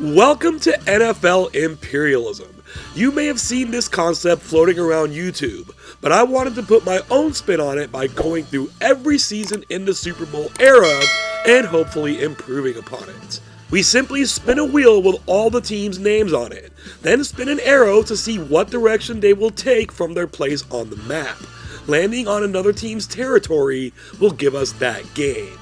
Welcome to NFL Imperialism. You may have seen this concept floating around YouTube, but I wanted to put my own spin on it by going through every season in the Super Bowl era and hopefully improving upon it. We simply spin a wheel with all the teams' names on it, then spin an arrow to see what direction they will take from their place on the map. Landing on another team's territory will give us that game.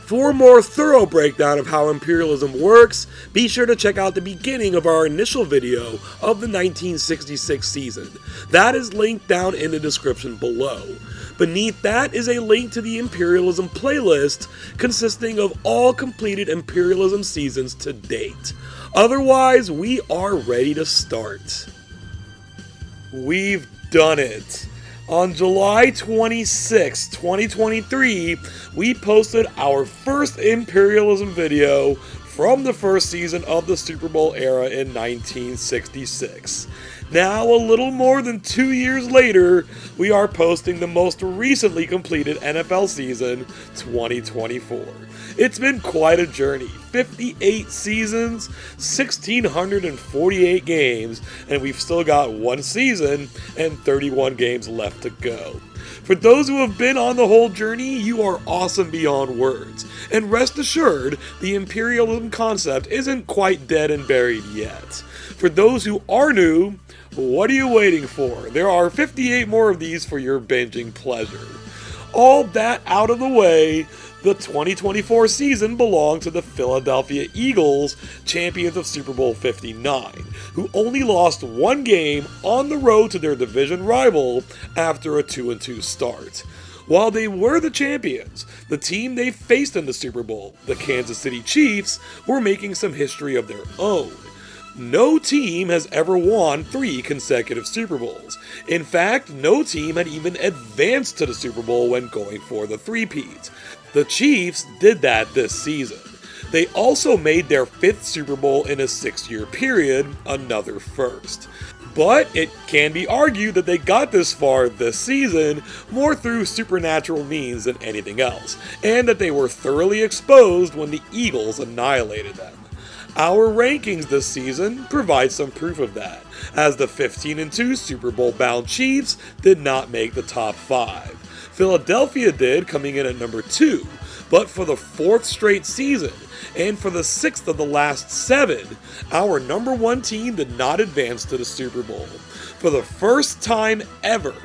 For a more thorough breakdown of how imperialism works, be sure to check out the beginning of our initial video of the 1966 season. That is linked down in the description below. Beneath that is a link to the imperialism playlist consisting of all completed imperialism seasons to date. Otherwise, we are ready to start. We've done it. On July 26, 2023, we posted our first imperialism video from the first season of the Super Bowl era in 1966. Now, a little more than 2 years later, we are posting the most recently completed NFL season, 2024. It's been quite a journey. 58 seasons, 1,648 games, and we've still got one season and 31 games left to go. For those who have been on the whole journey, you are awesome beyond words. And rest assured, the imperialism concept isn't quite dead and buried yet. For those who are new, what are you waiting for? There are 58 more of these for your binging pleasure. All that out of the way, the 2024 season belonged to the Philadelphia Eagles, champions of Super Bowl 59, who only lost one game on the road to their division rival after a 2-2 start. While they were the champions, the team they faced in the Super Bowl, the Kansas City Chiefs, were making some history of their own. No team has ever won 3 consecutive Super Bowls. In fact, no team had even advanced to the Super Bowl when going for the three-peat. The Chiefs did that this season. They also made their 5th Super Bowl in a 6-year period, another first. But it can be argued that they got this far this season more through supernatural means than anything else, and that they were thoroughly exposed when the Eagles annihilated them. Our rankings this season provide some proof of that, as the 15-2 Super Bowl bound Chiefs did not make the top 5. Philadelphia did, coming in at number 2, but for the 4th straight season, and for the 6th of the last 7, our number 1 team did not advance to the Super Bowl. For the first time ever,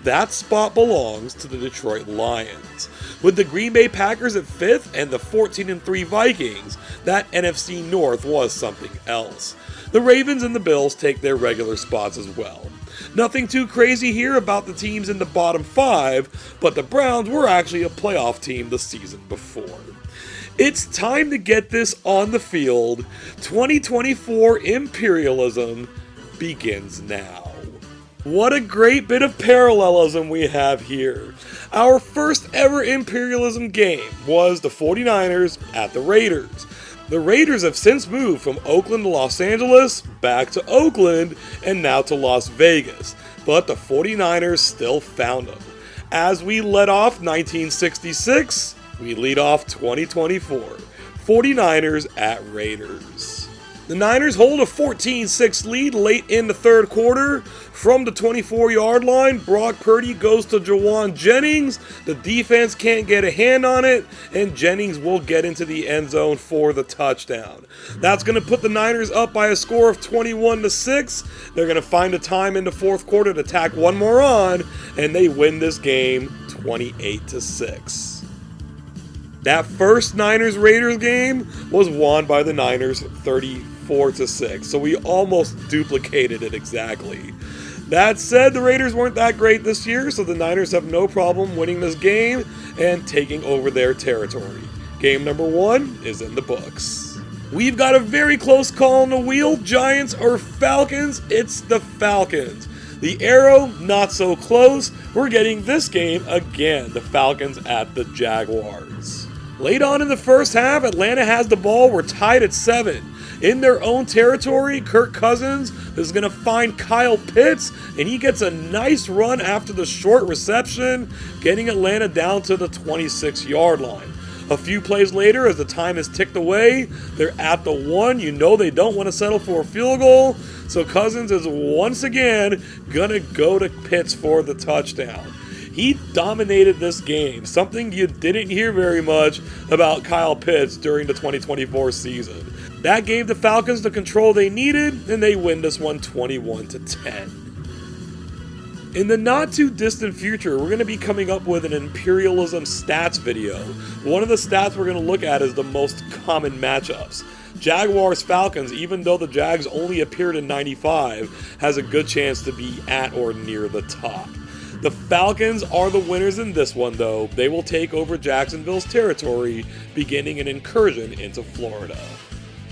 that spot belongs to the Detroit Lions. With the Green Bay Packers at 5th and the 14-3 Vikings, that NFC North was something else. The Ravens and the Bills take their regular spots as well. Nothing too crazy here about the teams in the bottom 5, but the Browns were actually a playoff team the season before. It's time to get this on the field. 2024 imperialism begins now. What a great bit of parallelism we have here. Our first ever imperialism game was the 49ers at the Raiders. The Raiders have since moved from Oakland to Los Angeles, back to Oakland, and now to Las Vegas, but the 49ers still found them. As we led off 1966, we lead off 2024. 49ers at Raiders. The Niners hold a 14-6 lead late in the third quarter. From the 24-yard line, Brock Purdy goes to DeJean Jennings. The defense can't get a hand on it, and Jennings will get into the end zone for the touchdown. That's going to put the Niners up by a score of 21-6. They're going to find a time in the fourth quarter to tack one more on, and they win this game 28-6. That first Niners-Raiders game was won by the Niners 34-6, so we almost duplicated it exactly. That said, the Raiders weren't that great this year, so the Niners have no problem winning this game and taking over their territory. Game number 1 is in the books. We've got a very close call on the wheel, Giants or Falcons. It's the Falcons. The arrow, not so close. We're getting this game again, the Falcons at the Jaguars. Late on in the first half, Atlanta has the ball. We're tied at 7. In their own territory, Kirk Cousins is going to find Kyle Pitts, and he gets a nice run after the short reception, getting Atlanta down to the 26-yard line. A few plays later, as the time is ticked away, they're at the 1. You know they don't want to settle for a field goal, so Cousins is once again gonna go to Pitts for the touchdown. He dominated this game, something you didn't hear very much about Kyle Pitts during the 2024 season. That gave the Falcons the control they needed, and they win this one 21-10. In the not too distant future, we're going to be coming up with an Imperialism stats video. One of the stats we're going to look at is the most common matchups. Jaguars-Falcons, even though the Jags only appeared in 95, has a good chance to be at or near the top. The Falcons are the winners in this one, though. They will take over Jacksonville's territory, beginning an incursion into Florida.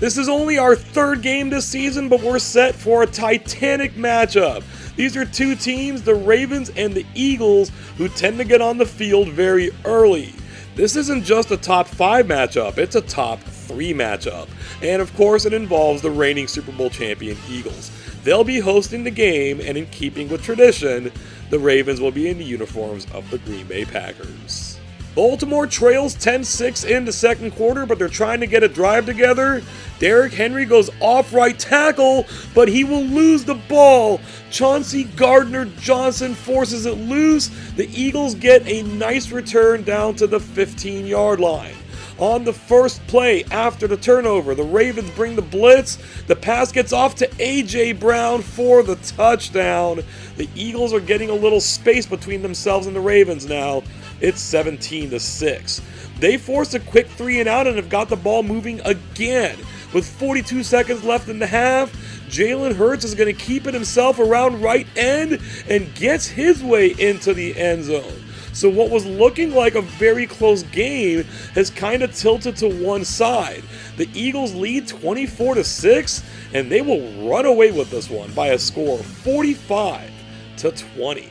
This is only our 3rd game this season, but we're set for a titanic matchup. These are two teams, the Ravens and the Eagles, who tend to get on the field very early. This isn't just a top 5 matchup, it's a top 3 matchup. And of course it involves the reigning Super Bowl champion Eagles. They'll be hosting the game, and in keeping with tradition, the Ravens will be in the uniforms of the Green Bay Packers. Baltimore trails 10-6 in the second quarter, but they're trying to get a drive together. Derrick Henry goes off right tackle, but he will lose the ball. Chauncey Gardner-Johnson forces it loose. The Eagles get a nice return down to the 15-yard line. On the first play after the turnover, the Ravens bring the blitz. The pass gets off to A.J. Brown for the touchdown. The Eagles are getting a little space between themselves and the Ravens now. It's 17-6. They force a quick 3 and out and have got the ball moving again. With 42 seconds left in the half, Jalen Hurts is going to keep it himself around right end and gets his way into the end zone. So what was looking like a very close game has kind of tilted to one side. The Eagles lead 24-6, and they will run away with this one by a score of 45-20.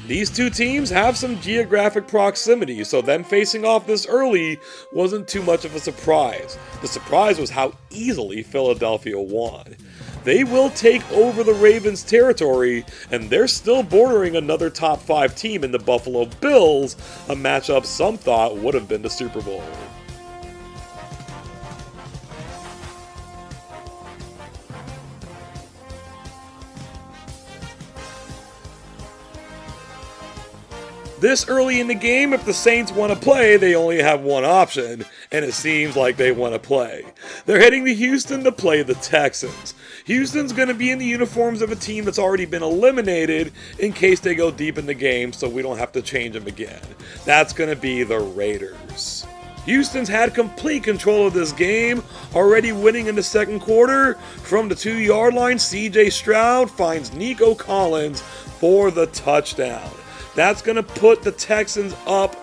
These two teams have some geographic proximity, so them facing off this early wasn't too much of a surprise. The surprise was how easily Philadelphia won. They will take over the Ravens' territory, and they're still bordering another top 5 team in the Buffalo Bills, a matchup some thought would have been the Super Bowl. This early in the game, if the Saints want to play, they only have one option, and it seems like they want to play. They're heading to Houston to play the Texans. Houston's going to be in the uniforms of a team that's already been eliminated in case they go deep in the game, so we don't have to change them again. That's going to be the Raiders. Houston's had complete control of this game, already winning in the second quarter. From the 2-yard line, C.J. Stroud finds Nico Collins for the touchdown. That's going to put the Texans up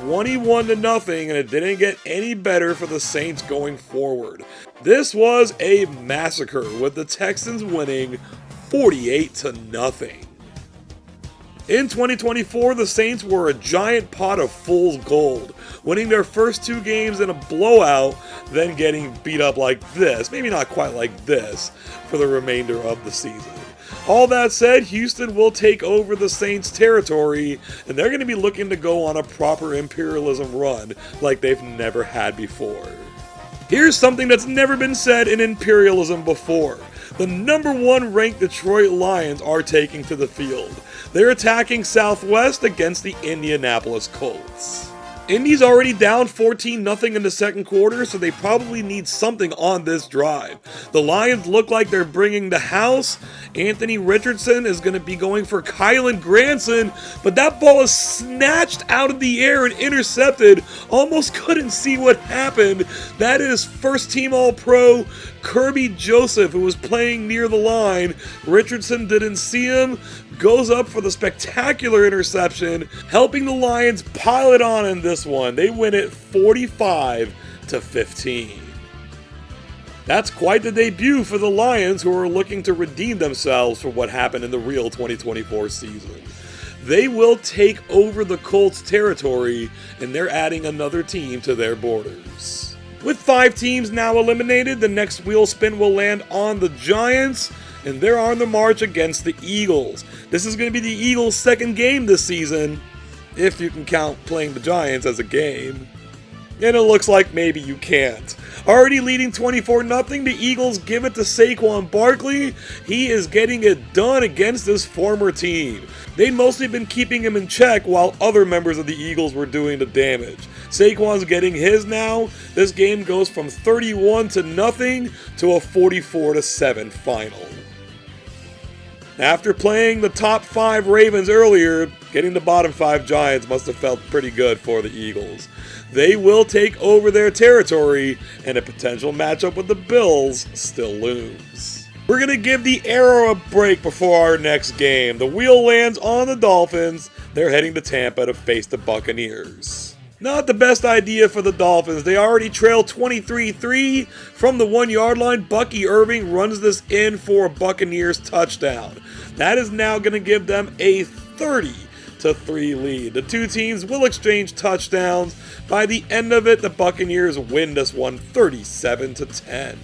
21-0, and it didn't get any better for the Saints going forward. This was a massacre, with the Texans winning 48-0. In 2024, the Saints were a giant pot of fool's gold, winning their first 2 games in a blowout, then getting beat up like this, maybe not quite like this, for the remainder of the season. All that said, Houston will take over the Saints' territory, and they're going to be looking to go on a proper imperialism run like they've never had before. Here's something that's never been said in imperialism before. The number 1 ranked Detroit Lions are taking to the field. They're attacking Southwest against the Indianapolis Colts. Indy's already down 14-0 in the second quarter, so they probably need something on this drive. The Lions look like they're bringing the house. Anthony Richardson is going to be going for Kylan Granson, but that ball is snatched out of the air and intercepted. Almost couldn't see what happened. That is first-team All-Pro Kirby Joseph, who was playing near the line. Richardson didn't see him, goes up for the spectacular interception, helping the Lions pile it on in this one. They win it 45-15. That's quite the debut for the Lions, who are looking to redeem themselves for what happened in the real 2024 season. They will take over the Colts' territory, and they're adding another team to their borders. With 5 teams now eliminated, the next wheel spin will land on the Giants, and they're on the march against the Eagles. This is going to be the Eagles' second game this season. if you can count playing the Giants as a game. And it looks like maybe you can't. Already leading 24-0, the Eagles give it to Saquon Barkley. He is getting it done against his former team. They'd mostly been keeping him in check while other members of the Eagles were doing the damage. Saquon's getting his now. This game goes from 31-0 to a 44-7 final. After playing the top 5 Ravens earlier, getting the bottom 5 Giants must have felt pretty good for the Eagles. They will take over their territory, and a potential matchup with the Bills still looms. We're going to give the arrow a break before our next game. The wheel lands on the Dolphins. They're heading to Tampa to face the Buccaneers. Not the best idea for the Dolphins. They already trail 23-3 from the 1-yard line. Bucky Irving runs this in for a Buccaneers touchdown. That is now going to give them a 30-3 lead. The two teams will exchange touchdowns. By the end of it, the Buccaneers win this one 37-10.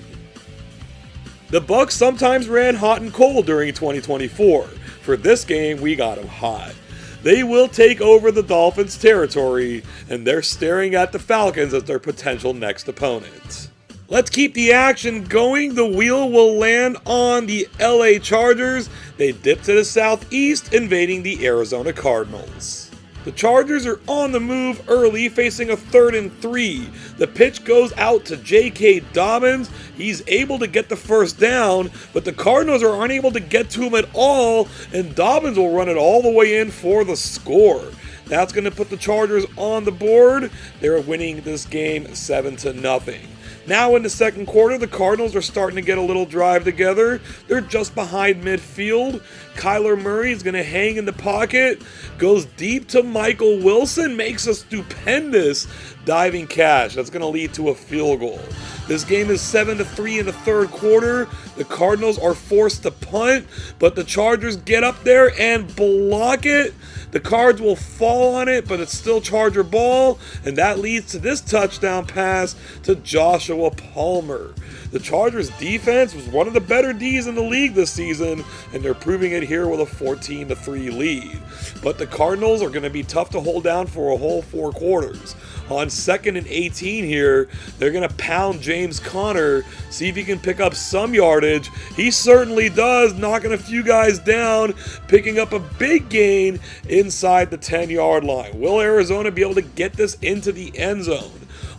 The Bucs sometimes ran hot and cold during 2024. For this game, we got them hot. They will take over the Dolphins' territory, and they're staring at the Falcons as their potential next opponent. Let's keep the action going. The wheel will land on the LA Chargers. They dip to the southeast, invading the Arizona Cardinals. The Chargers are on the move early, facing a 3rd and 3. The pitch goes out to J.K. Dobbins. He's able to get the first down, but the Cardinals are unable to get to him at all, and Dobbins will run it all the way in for the score. That's going to put the Chargers on the board. They're winning this game 7-0. Now in the second quarter, the Cardinals are starting to get a little drive together. They're just behind midfield. Kyler Murray is going to hang in the pocket, goes deep to Michael Wilson, makes a stupendous diving catch. That's going to lead to a field goal. This game is 7-3 in the third quarter. The Cardinals are forced to punt, but the Chargers get up there and block it. The Cards will fall on it, but it's still Charger ball, and that leads to this touchdown pass to Joshua Palmer. The Chargers defense was one of the better Ds in the league this season, and they're proving it here with a 14-3 lead. But the Cardinals are going to be tough to hold down for a whole 4 quarters. On 2nd and 18 here, they're going to pound James Conner, see if he can pick up some yardage. He certainly does, knocking a few guys down, picking up a big gain inside the 10-yard line. Will Arizona be able to get this into the end zone?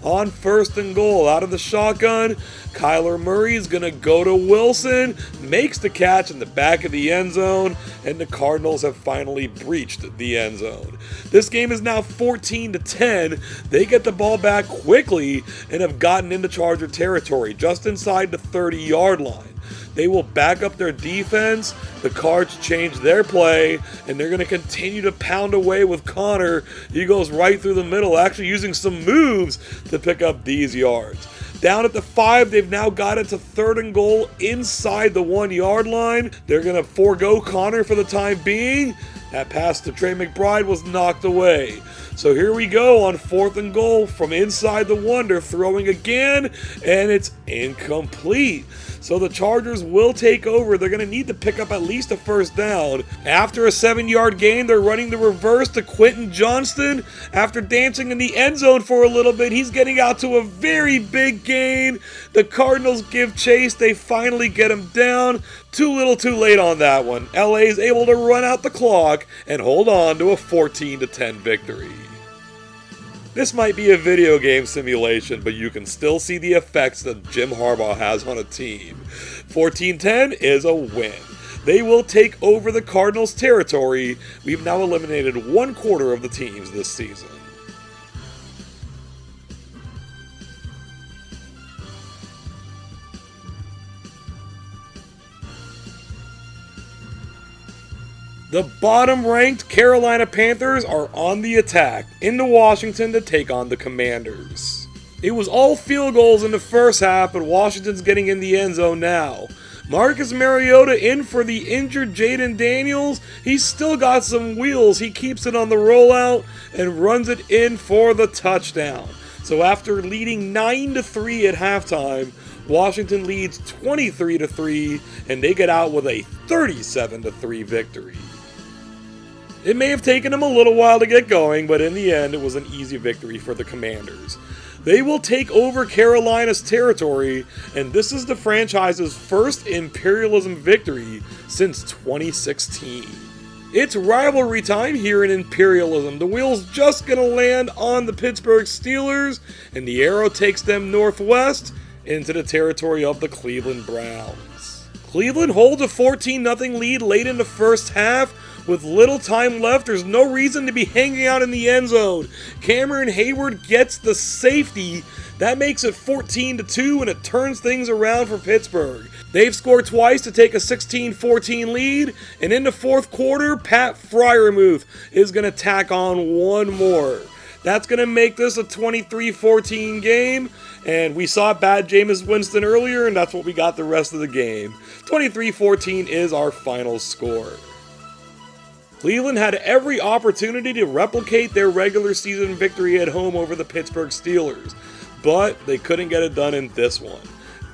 On 1st and goal, out of the shotgun, Kyler Murray is going to go to Wilson, makes the catch in the back of the end zone, and the Cardinals have finally breached the end zone. This game is now 14-10. They get the ball back quickly and have gotten into Charger territory, just inside the 30-yard line. They will back up their defense. The Cards change their play, and they're going to continue to pound away with Conner. He goes right through the middle, actually using some moves to pick up these yards. Down at the 5, they've now got it to 3rd and goal inside the 1-yard line. They're going to forego Conner for the time being. That pass to Trey McBride was knocked away. So here we go on 4th and goal from inside the 1. They're throwing again, and it's incomplete. So the Chargers will take over. They're going to need to pick up at least a first down. After a 7-yard gain, they're running the reverse to Quentin Johnston. After dancing in the end zone for a little bit, he's getting out to a very big gain. The Cardinals give chase. They finally get him down. Too little too late on that one. LA is able to run out the clock and hold on to a 14-10 victory. This might be a video game simulation, but you can still see the effects that Jim Harbaugh has on a team. 14-10 is a win. They will take over the Cardinals' territory. We've now eliminated 1/4 of the teams this season. The bottom-ranked Carolina Panthers are on the attack into Washington to take on the Commanders. It was all field goals in the first half, but Washington's getting in the end zone now. Marcus Mariota in for the injured Jaden Daniels. He's still got some wheels. He keeps it on the rollout and runs it in for the touchdown. So after leading 9-3 at halftime, Washington leads 23-3, and they get out with a 37-3 victory. It may have taken them a little while to get going, but in the end, it was an easy victory for the Commanders. They will take over Carolina's territory, and this is the franchise's first Imperialism victory since 2016. It's rivalry time here in Imperialism. The wheel's just gonna land on the Pittsburgh Steelers, and the arrow takes them northwest into the territory of the Cleveland Browns. Cleveland holds a 14-0 lead late in the first half. With little time left, there's no reason to be hanging out in the end zone. Cameron Hayward gets the safety. That makes it 14-2, and it turns things around for Pittsburgh. They've scored twice to take a 16-14 lead, and in the fourth quarter, Pat Freiermuth is going to tack on one more. That's going to make this a 23-14 game, and we saw bad Jameis Winston earlier, and that's what we got the rest of the game. 23-14 is our final score. Cleveland had every opportunity to replicate their regular season victory at home over the Pittsburgh Steelers, but they couldn't get it done in this one.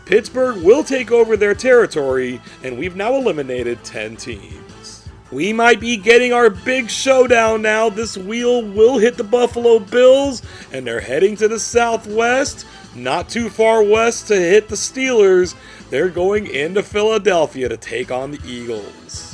Pittsburgh will take over their territory, and we've now eliminated 10 teams. We might be getting our big showdown now. This wheel will hit the Buffalo Bills, and they're heading to the southwest, not too far west to hit the Steelers. They're going into Philadelphia to take on the Eagles.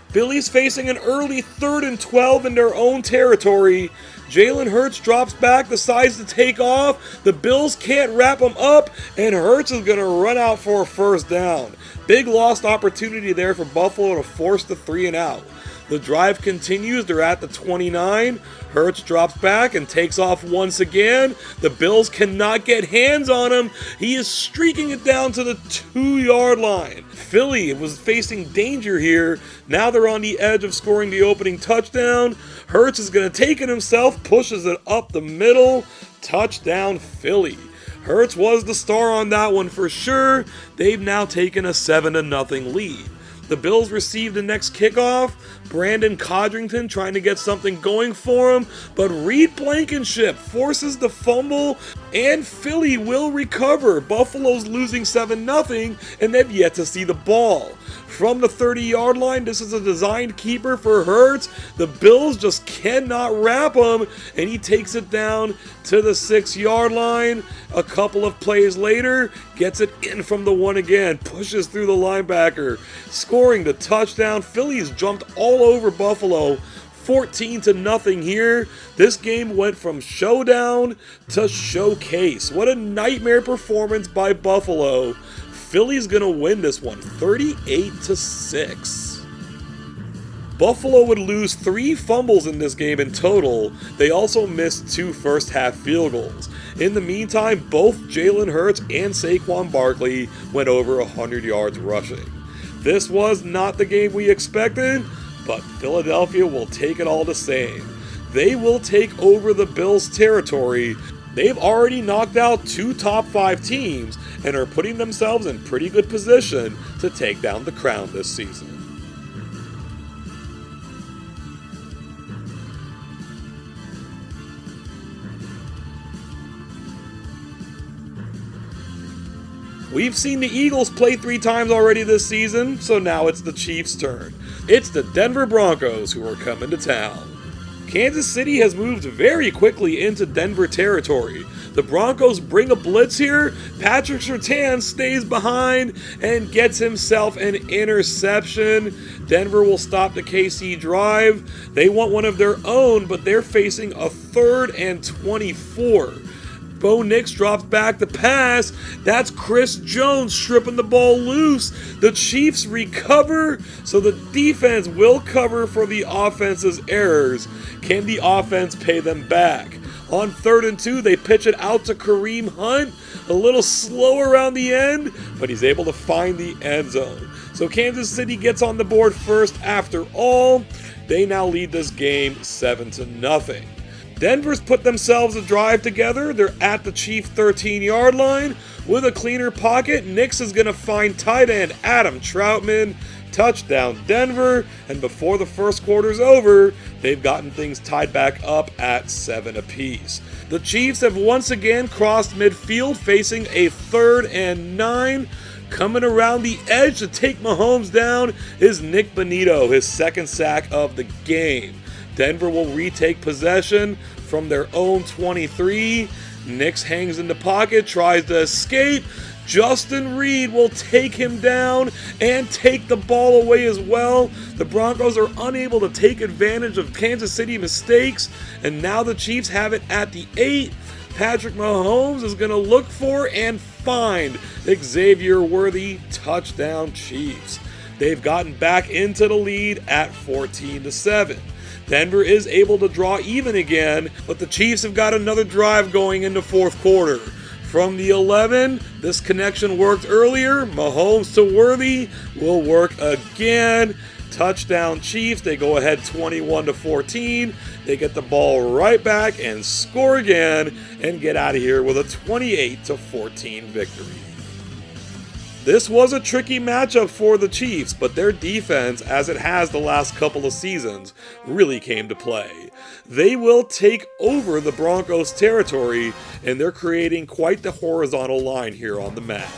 Philly's facing an early 3rd and 12 in their own territory. Jalen Hurts drops back, decides to take off. The Bills can't wrap him up, and Hurts is going to run out for a first down. Big lost opportunity there for Buffalo to force the 3-and-out. The drive continues. They're at the 29. Hurts drops back and takes off once again. The Bills cannot get hands on him. He is streaking it down to the 2-yard line. Philly was facing danger here. Now they're on the edge of scoring the opening touchdown. Hurts is going to take it himself, pushes it up the middle. Touchdown, Philly. Hurts was the star on that one for sure. They've now taken a 7-0 lead. The Bills receive the next kickoff. Brandon Codrington trying to get something going for him, but Reed Blankenship forces the fumble, and Philly will recover. Buffalo's losing 7-0, and they've yet to see the ball. From the 30-yard line, this is a designed keeper for Hurts. The Bills just cannot wrap him, and he takes it down to the 6-yard line. A couple of plays later, gets it in from the 1 again, pushes through the linebacker, scoring the touchdown. Philly's jumped all over Buffalo, 14-0 here. This game went from showdown to showcase. What a nightmare performance by Buffalo. Philly's gonna win this one, 38-6. Buffalo would lose 3 fumbles in this game in total. They also missed 2 first-half field goals. In the meantime, both Jalen Hurts and Saquon Barkley went over 100 yards rushing. This was not the game we expected, but Philadelphia will take it all the same. They will take over the Bills' territory. They've already knocked out 2 top 5 teams and are putting themselves in pretty good position to take down the crown this season. We've seen the Eagles play 3 times already this season, so now it's the Chiefs' turn. It's the Denver Broncos who are coming to town. Kansas City has moved very quickly into Denver territory. The Broncos bring a blitz here. Patrick Surtain stays behind and gets himself an interception. Denver will stop the KC drive. They want one of their own, but they're facing a 3rd and 24. Bo Nix drops back the pass. That's Chris Jones stripping the ball loose. The Chiefs recover, so the defense will cover for the offense's errors. Can the offense pay them back? On 3rd and 2, they pitch it out to Kareem Hunt. A little slow around the end, but he's able to find the end zone. So Kansas City gets on the board first after all. They now lead this game 7-0. Denver's put themselves a drive together. They're at the Chief 13-yard line. With a cleaner pocket, Nix is going to find tight end Adam Troutman. Touchdown Denver, and before the first quarter's over, they've gotten things tied back up at 7 apiece. The Chiefs have once again crossed midfield, facing a 3rd and 9. Coming around the edge to take Mahomes down is Nick Bonito, his 2nd sack of the game. Denver will retake possession from their own 23. Nix hangs in the pocket, tries to escape. Justin Reed will take him down and take the ball away as well. The Broncos are unable to take advantage of Kansas City mistakes, and now the Chiefs have it at the 8. Patrick Mahomes is going to look for and find Xavier Worthy. Touchdown Chiefs. They've gotten back into the lead at 14-7. Denver is able to draw even again, but the Chiefs have got another drive going in the fourth quarter. From the 11, this connection worked earlier. Mahomes to Worthy will work again. Touchdown Chiefs. They go ahead 21-14. They get the ball right back and score again and get out of here with a 28-14 victory. This was a tricky matchup for the Chiefs, but their defense, as it has the last couple of seasons, really came to play. They will take over the Broncos' territory, and they're creating quite the horizontal line here on the map.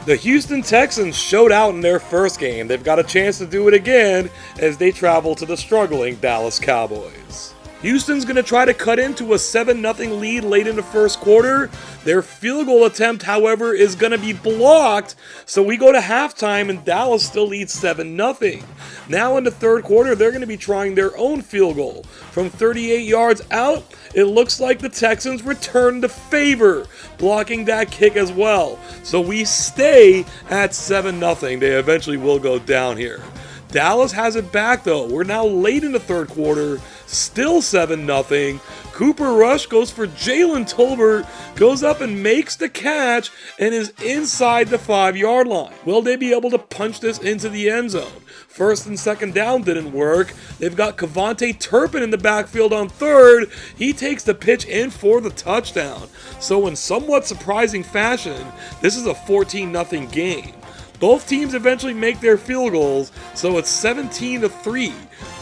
The Houston Texans showed out in their first game. They've got a chance to do it again as they travel to the struggling Dallas Cowboys. Houston's going to try to cut into a 7-0 lead late in the first quarter. Their field goal attempt, however, is going to be blocked, so we go to halftime and Dallas still leads 7-0. Now in the third quarter, they're going to be trying their own field goal. From 38 yards out, it looks like the Texans return the favor, blocking that kick as well. So we stay at 7-0. They eventually will go down here. Dallas has it back though. We're now late in the third quarter, still 7-0. Cooper Rush goes for Jalen Tolbert, goes up and makes the catch and is inside the 5-yard line. Will they be able to punch this into the end zone? First and second down didn't work. They've got Kevontae Turpin in the backfield on third. He takes the pitch in for the touchdown. So in somewhat surprising fashion, this is a 14-0 game. Both teams eventually make their field goals, so it's 17-3.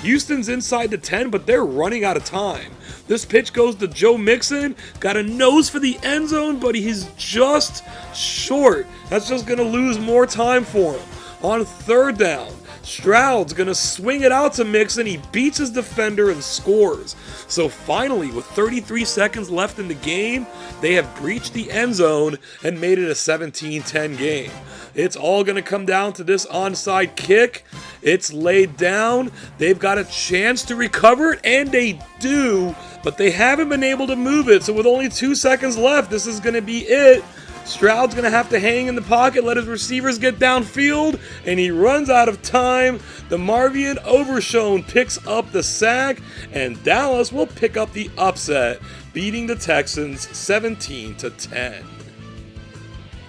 Houston's inside the 10, but they're running out of time. This pitch goes to Joe Mixon, got a nose for the end zone, but he's just short. That's just going to lose more time for him. On third down, Stroud's going to swing it out to Mixon. He beats his defender and scores. So finally, with 33 seconds left in the game, they have breached the end zone and made it a 17-10 game. It's all going to come down to this onside kick. It's laid down. They've got a chance to recover it, and they do, but they haven't been able to move it. So with only 2 seconds left, this is going to be it. Stroud's going to have to hang in the pocket, let his receivers get downfield, and he runs out of time. The Marvian Overshone picks up the sack, and Dallas will pick up the upset, beating the Texans 17-10.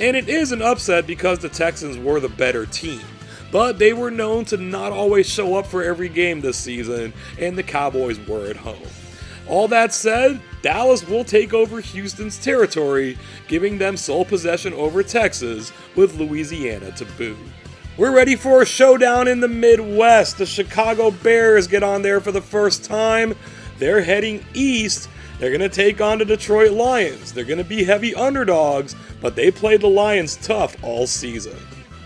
And it is an upset because the Texans were the better team, but they were known to not always show up for every game this season, and the Cowboys were at home. All that said, Dallas will take over Houston's territory, giving them sole possession over Texas with Louisiana to boot. We're ready for a showdown in the Midwest. The Chicago Bears get on there for the first time. They're heading east. They're going to take on the Detroit Lions. They're going to be heavy underdogs, but they played the Lions tough all season.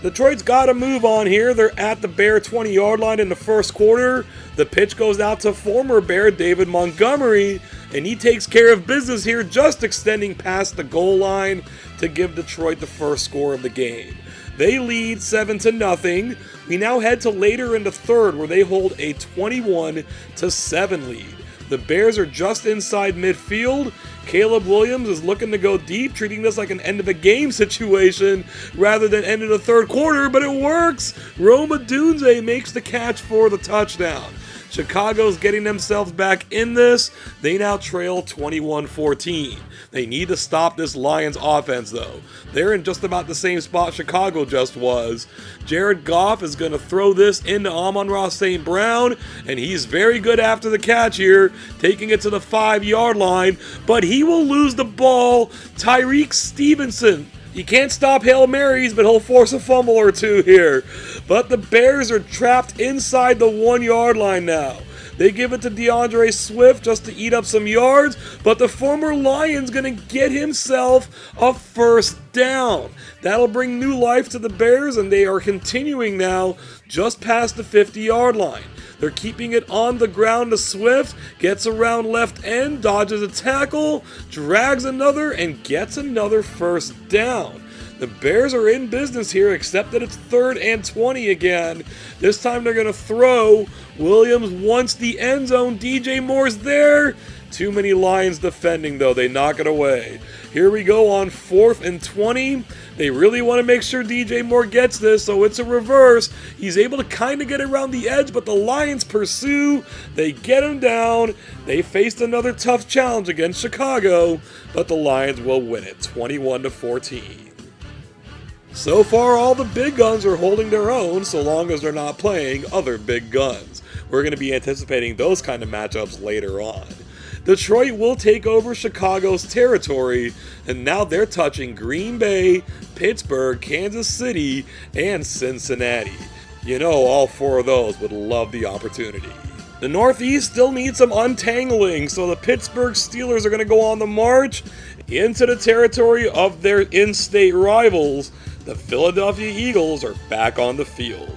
Detroit's got to move on here. They're at the Bear 20-yard line in the first quarter. The pitch goes out to former Bear David Montgomery, and he takes care of business here, just extending past the goal line to give Detroit the first score of the game. They lead 7-0. We now head to later in the third, where they hold a 21-7 lead. The Bears are just inside midfield. Caleb Williams is looking to go deep, treating this like an end-of-a-game situation rather than end of the third quarter, but it works! Roma Dunze makes the catch for the touchdown. Chicago's getting themselves back in this. They now trail 21-14. They need to stop this Lions offense, though. They're in just about the same spot Chicago just was. Jared Goff is going to throw this into Amon-Ra St. Brown, and he's very good after the catch here, taking it to the 5-yard line, but he will lose the ball. Tyreek Stevenson. You can't stop Hail Marys, but he'll force a fumble or two here. But the Bears are trapped inside the 1-yard line now. They give it to DeAndre Swift just to eat up some yards, but the former Lion's going to get himself a first down. That'll bring new life to the Bears, and they are continuing now just past the 50-yard line. They're keeping it on the ground to Swift, gets around left end, dodges a tackle, drags another, and gets another first down. The Bears are in business here, except that it's 3rd and 20 again. This time they're going to throw. Williams wants the end zone. DJ Moore's there. Too many Lions defending, though. They knock it away. Here we go on 4th and 20. They really want to make sure DJ Moore gets this, so it's a reverse. He's able to kind of get around the edge, but the Lions pursue. They get him down. They faced another tough challenge against Chicago, but the Lions will win it, 21-14. So far, all the big guns are holding their own so long as they're not playing other big guns. We're going to be anticipating those kind of matchups later on. Detroit will take over Chicago's territory, and now they're touching Green Bay, Pittsburgh, Kansas City, and Cincinnati. You know, all 4 of those would love the opportunity. The Northeast still needs some untangling, so the Pittsburgh Steelers are going to go on the march into the territory of their in-state rivals. The Philadelphia Eagles are back on the field.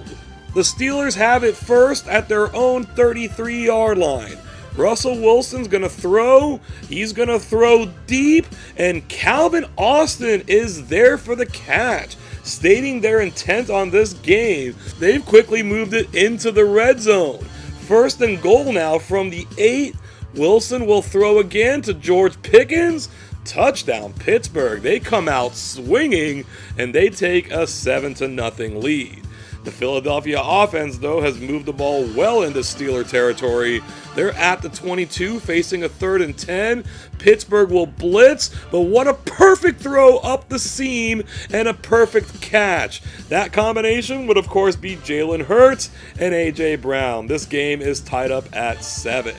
The Steelers have it first at their own 33-yard line. Russell Wilson's going to throw. He's going to throw deep, and Calvin Austin is there for the catch. Stating their intent on this game, they've quickly moved it into the red zone. 1st and goal now from the 8. Wilson will throw again to George Pickens. Touchdown Pittsburgh. They come out swinging, and they take a 7-0 lead. The Philadelphia offense, though, has moved the ball well into Steeler territory. They're at the 22, facing a 3rd and 10. Pittsburgh will blitz, but what a perfect throw up the seam and a perfect catch. That combination would, of course, be Jalen Hurts and A.J. Brown. This game is tied up at 7.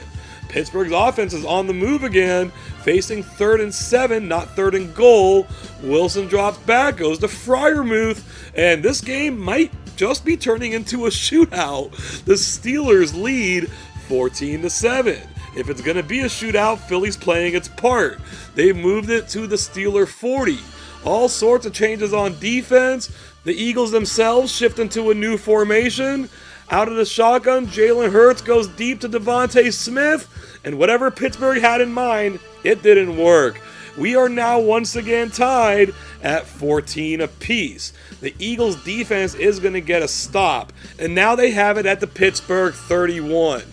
Pittsburgh's offense is on the move again, facing 3rd and 7, not 3rd and goal. Wilson drops back, goes to Freiermuth, and this game might just be turning into a shootout. The Steelers lead 14-7. If it's going to be a shootout, Philly's playing its part. They've moved it to the Steeler 40. All sorts of changes on defense. The Eagles themselves shift into a new formation. Out of the shotgun, Jalen Hurts goes deep to Devontae Smith, and whatever Pittsburgh had in mind, it didn't work. We are now once again tied at 14 apiece. The Eagles' defense is going to get a stop, and now they have it at the Pittsburgh 31.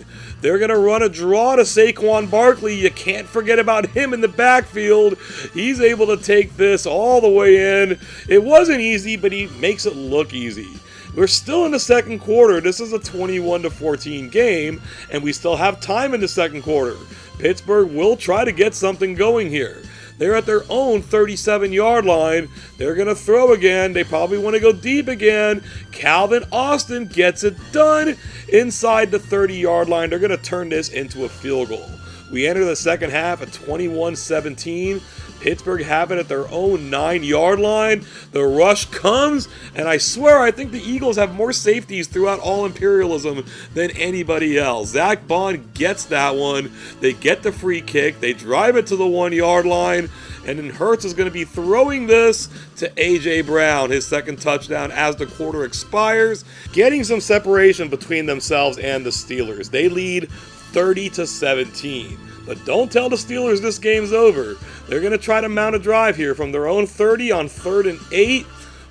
They're going to run a draw to Saquon Barkley. You can't forget about him in the backfield. He's able to take this all the way in. It wasn't easy, but he makes it look easy. We're still in the second quarter. This is a 21-14 game, and we still have time in the second quarter. Pittsburgh will try to get something going here. They're at their own 37-yard line. They're going to throw again. They probably want to go deep again. Calvin Austin gets it done inside the 30-yard line. They're going to turn this into a field goal. We enter the second half at 21-17. Pittsburgh have it at their own 9-yard line. The rush comes, and I swear I think the Eagles have more safeties throughout all Imperialism than anybody else. Zach Bond gets that one. They get the free kick. They drive it to the 1-yard line, and then Hurts is going to be throwing this to A.J. Brown, his second touchdown as the quarter expires, getting some separation between themselves and the Steelers. They lead 30-17. But don't tell the Steelers this game's over. They're going to try to mount a drive here from their own 30 on 3rd and 8.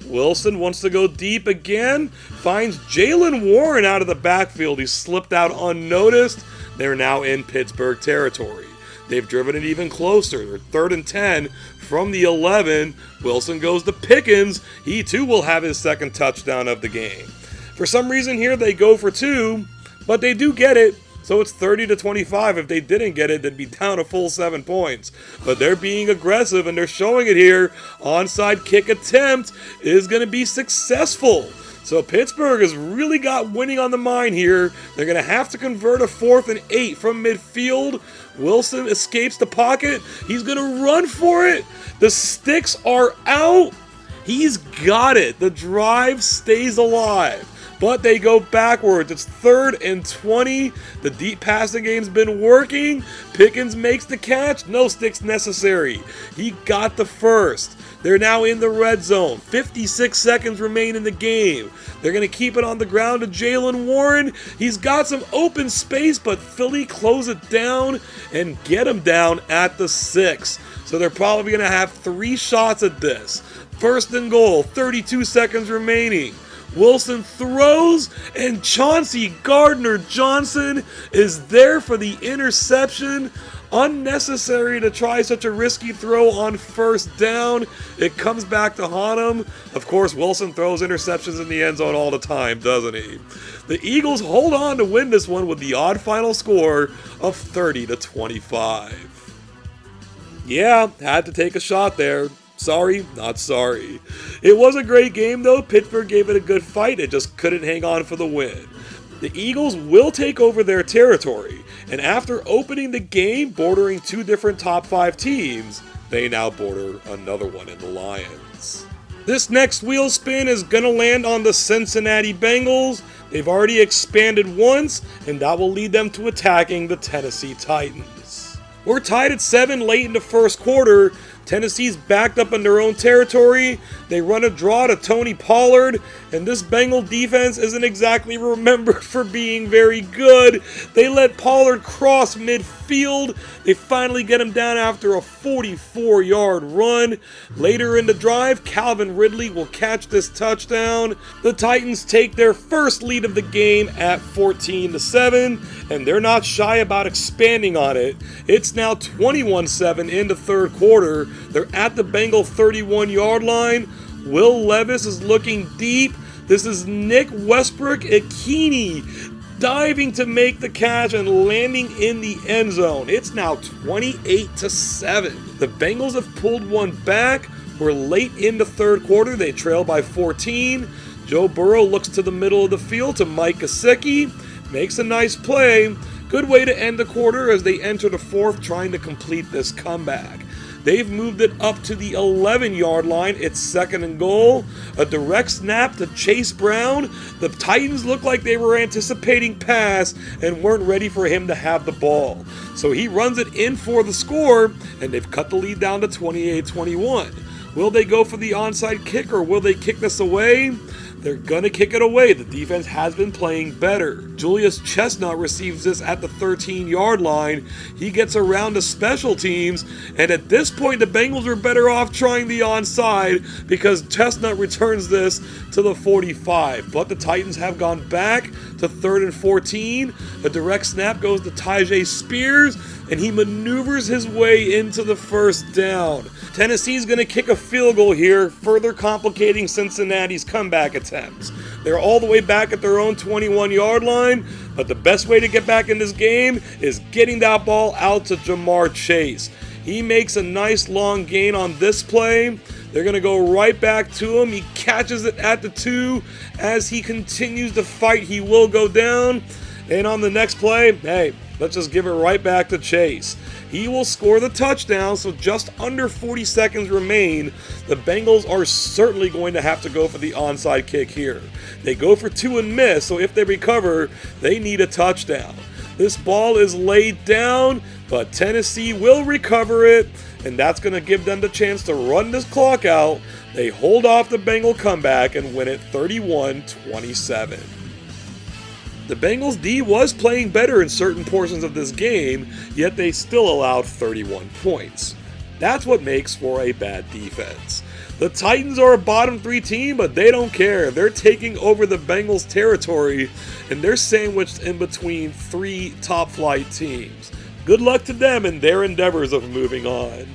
Wilson wants to go deep again. Finds Jaylen Warren out of the backfield. He slipped out unnoticed. They're now in Pittsburgh territory. They've driven it even closer. They're 3rd and 10 from the 11. Wilson goes to Pickens. He too will have his second touchdown of the game. For some reason here they go for 2, but they do get it. So it's 30-25. If they didn't get it, they'd be down a full 7 points. But they're being aggressive, and they're showing it here. Onside kick attempt is going to be successful. So Pittsburgh has really got winning on the mind here. They're going to have to convert a 4th and 8 from midfield. Wilson escapes the pocket. He's going to run for it. The sticks are out. He's got it. The drive stays alive. but they go backwards. It's 3rd and 20. The deep passing game's been working. Pickens makes the catch. No sticks necessary. He got the first. They're now in the red zone. 56 seconds remain in the game. They're going to keep it on the ground to Jaylen Warren. He's got some open space, but Philly close it down and get him down at the 6. So they're probably going to have 3 shots at this. 1st and goal, 32 seconds remaining. Wilson throws, and Chauncey Gardner-Johnson is there for the interception. Unnecessary to try such a risky throw on 1st down. It comes back to haunt him. Of course, Wilson throws interceptions in the end zone all the time, doesn't he? The Eagles hold on to win this one with the odd final score of 30-25. Yeah, had to take a shot there. Sorry, not sorry. It was a great game though. Pittsburgh gave it a good fight. It just couldn't hang on for the win. The Eagles will take over their territory, and after opening the game bordering 2 different top 5 teams, they now border another one in the Lions. This next wheel spin is going to land on the Cincinnati Bengals. They've already expanded once, and that will lead them to attacking the Tennessee Titans. We're tied at 7 late in the first quarter. Tennessee's backed up in their own territory. They run a draw to Tony Pollard, and this Bengal defense isn't exactly remembered for being very good. They let Pollard cross midfield. They finally get him down after a 44-yard run. Later in the drive, Calvin Ridley will catch this touchdown. The Titans take their first lead of the game at 14-7, and they're not shy about expanding on it. It's now 21-7 in the third quarter. They're at the Bengal 31-yard line. Will Levis is looking deep. This is Nick Westbrook-Ikhine diving to make the catch and landing in the end zone. It's now 28-7. The Bengals have pulled one back. We're late in the third quarter. They trail by 14. Joe Burrow looks to the middle of the field to Mike Gesicki. Makes a nice play. Good way to end the quarter as they enter the fourth trying to complete this comeback. They've moved it up to the 11-yard line. It's 2nd and goal. A direct snap to Chase Brown. The Titans look like they were anticipating pass and weren't ready for him to have the ball. So he runs it in for the score, and they've cut the lead down to 28-21. Will they go for the onside kick, or will they kick this away? They're going to kick it away. The defense has been playing better. Julius Chestnut receives this at the 13-yard line. He gets around to special teams, and at this point, the Bengals are better off trying the onside because Chestnut returns this to the 45. But the Titans have gone back to 3rd and 14. A direct snap goes to Tyjae Spears, and he maneuvers his way into the first down. Tennessee's going to kick a field goal here, further complicating Cincinnati's comeback attempts. They're all the way back at their own 21-yard line, but the best way to get back in this game is getting that ball out to Jamar Chase. He makes a nice long gain on this play. They're going to go right back to him. He catches it at the 2. As he continues to fight, he will go down. And on the next play, hey, let's just give it right back to Chase. He will score the touchdown, so just under 40 seconds remain. The Bengals are certainly going to have to go for the onside kick here. They go for 2 and miss, so if they recover, they need a touchdown. This ball is laid down, but Tennessee will recover it, and that's going to give them the chance to run this clock out. They hold off the Bengal comeback and win it 31-27. The Bengals D was playing better in certain portions of this game, yet they still allowed 31 points. That's what makes for a bad defense. The Titans are a bottom 3 team, but they don't care. They're taking over the Bengals territory, and they're sandwiched in between 3 top-flight teams. Good luck to them in their endeavors of moving on.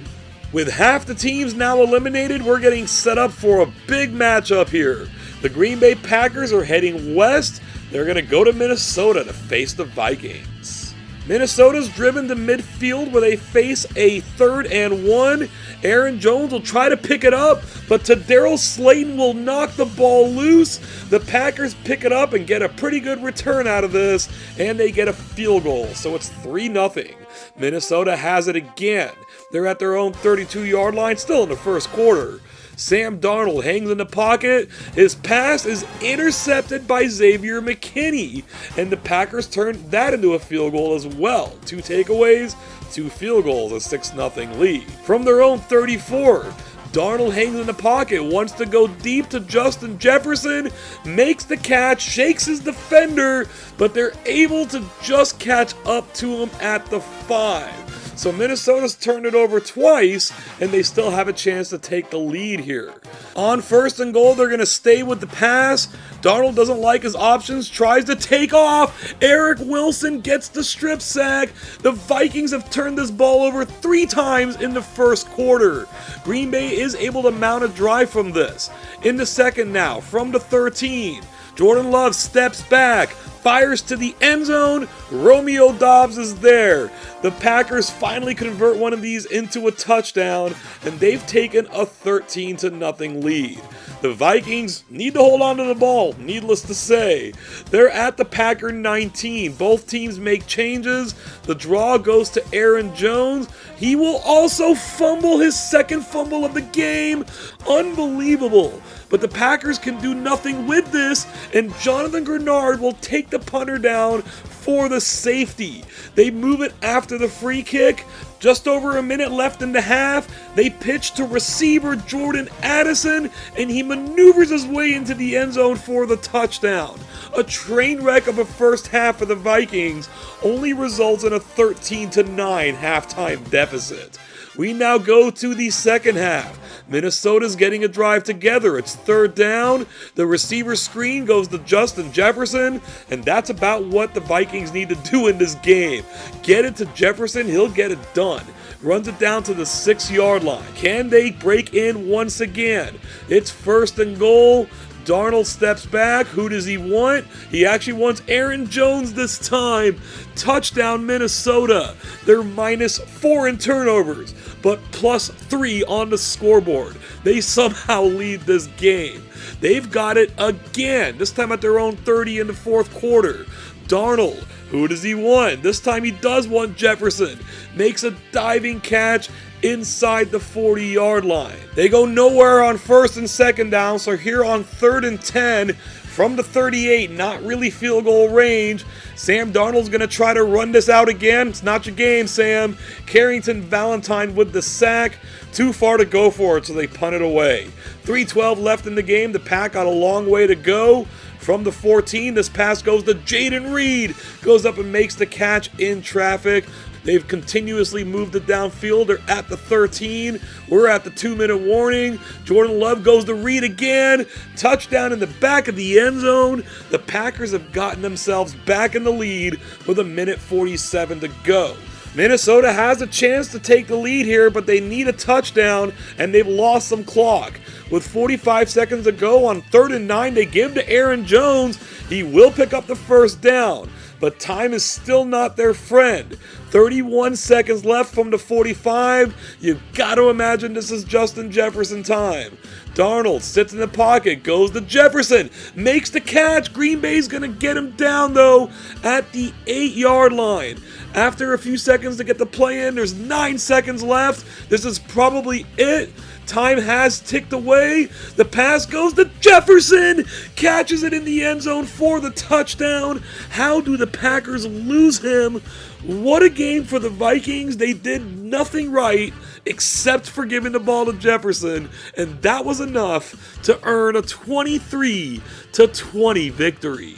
With half the teams now eliminated, we're getting set up for a big matchup here. The Green Bay Packers are heading west. They're going to go to Minnesota to face the Vikings. Minnesota's driven to midfield where they face a 3rd and 1. Aaron Jones will try to pick it up, but Daryl Slayton will knock the ball loose. The Packers pick it up and get a pretty good return out of this, and they get a field goal, so it's 3-0. Minnesota has it again. They're at their own 32-yard line, still in the first quarter. Sam Darnold hangs in the pocket. His pass is intercepted by Xavier McKinney, and the Packers turn that into a field goal as well. 2 takeaways, 2 field goals, a 6-0 lead. From their own 34, Darnold hangs in the pocket, wants to go deep to Justin Jefferson, makes the catch, shakes his defender, but they're able to just catch up to him at the 5. So Minnesota's turned it over twice, and they still have a chance to take the lead here. On 1st and goal, they're going to stay with the pass. Darnold doesn't like his options, tries to take off. Eric Wilson gets the strip sack. The Vikings have turned this ball over 3 times in the first quarter. Green Bay is able to mount a drive from this. In the second now, from the 13, Jordan Love steps back, fires to the end zone. Romeo Doubs is there. The Packers finally convert one of these into a touchdown, and they've taken a 13-0 lead. The Vikings need to hold on to the ball, needless to say. They're at the Packer 19. Both teams make changes. The draw goes to Aaron Jones. He will also fumble his 2nd fumble of the game. Unbelievable. But the Packers can do nothing with this, and Jonathan Grenard will take the punter down for the safety. They move it after the free kick. Just over a minute left in the half. They pitch to receiver Jordan Addison, and he maneuvers his way into the end zone for the touchdown. A train wreck of a first half for the Vikings only results in a 13-9 halftime deficit. We now go to the second half. Minnesota's getting a drive together. It's 3rd down. The receiver screen goes to Justin Jefferson, and that's about what the Vikings need to do in this game. Get it to Jefferson, he'll get it done. Runs it down to the 6-yard line. Can they break in once again? It's 1st and goal. Darnold steps back. Who does he want? He actually wants Aaron Jones this time. Touchdown Minnesota. They're -4 in turnovers, but +3 on the scoreboard. They somehow lead this game. They've got it again, this time at their own 30 in the 4th quarter. Darnold, who does he want? This time he does want Jefferson. Makes a diving catch inside the 40-yard line. They go nowhere on 1st and 2nd down, so here on 3rd and 10, from the 38, not really field goal range, Sam Darnold's going to try to run this out again. It's not your game, Sam. Carrington Valentine with the sack. Too far to go for it, so they punt it away. 3:12 left in the game. The Pack got a long way to go. From the 14, this pass goes to Jaden Reed. Goes up and makes the catch in traffic. They've continuously moved it downfield. They're at the 13. We're at the 2-minute warning. Jordan Love goes to Reed again. Touchdown in the back of the end zone. The Packers have gotten themselves back in the lead with 1:47 to go. Minnesota has a chance to take the lead here, but they need a touchdown, and they've lost some clock. With 45 seconds to go on 3rd and 9, they give to Aaron Jones. He will pick up the 1st down, but time is still not their friend. 31 seconds left from the 45. You've got to imagine this is Justin Jefferson time. Darnold sits in the pocket, goes to Jefferson, makes the catch. Green Bay's going to get him down, though, at the 8-yard line. After a few seconds to get the play in, there's 9 seconds left. This is probably it. Time has ticked away. The pass goes to Jefferson. Catches it in the end zone for the touchdown. How do the Packers lose him? What a game for the Vikings. They did nothing right except for giving the ball to Jefferson, and that was enough to earn a 23-20 victory.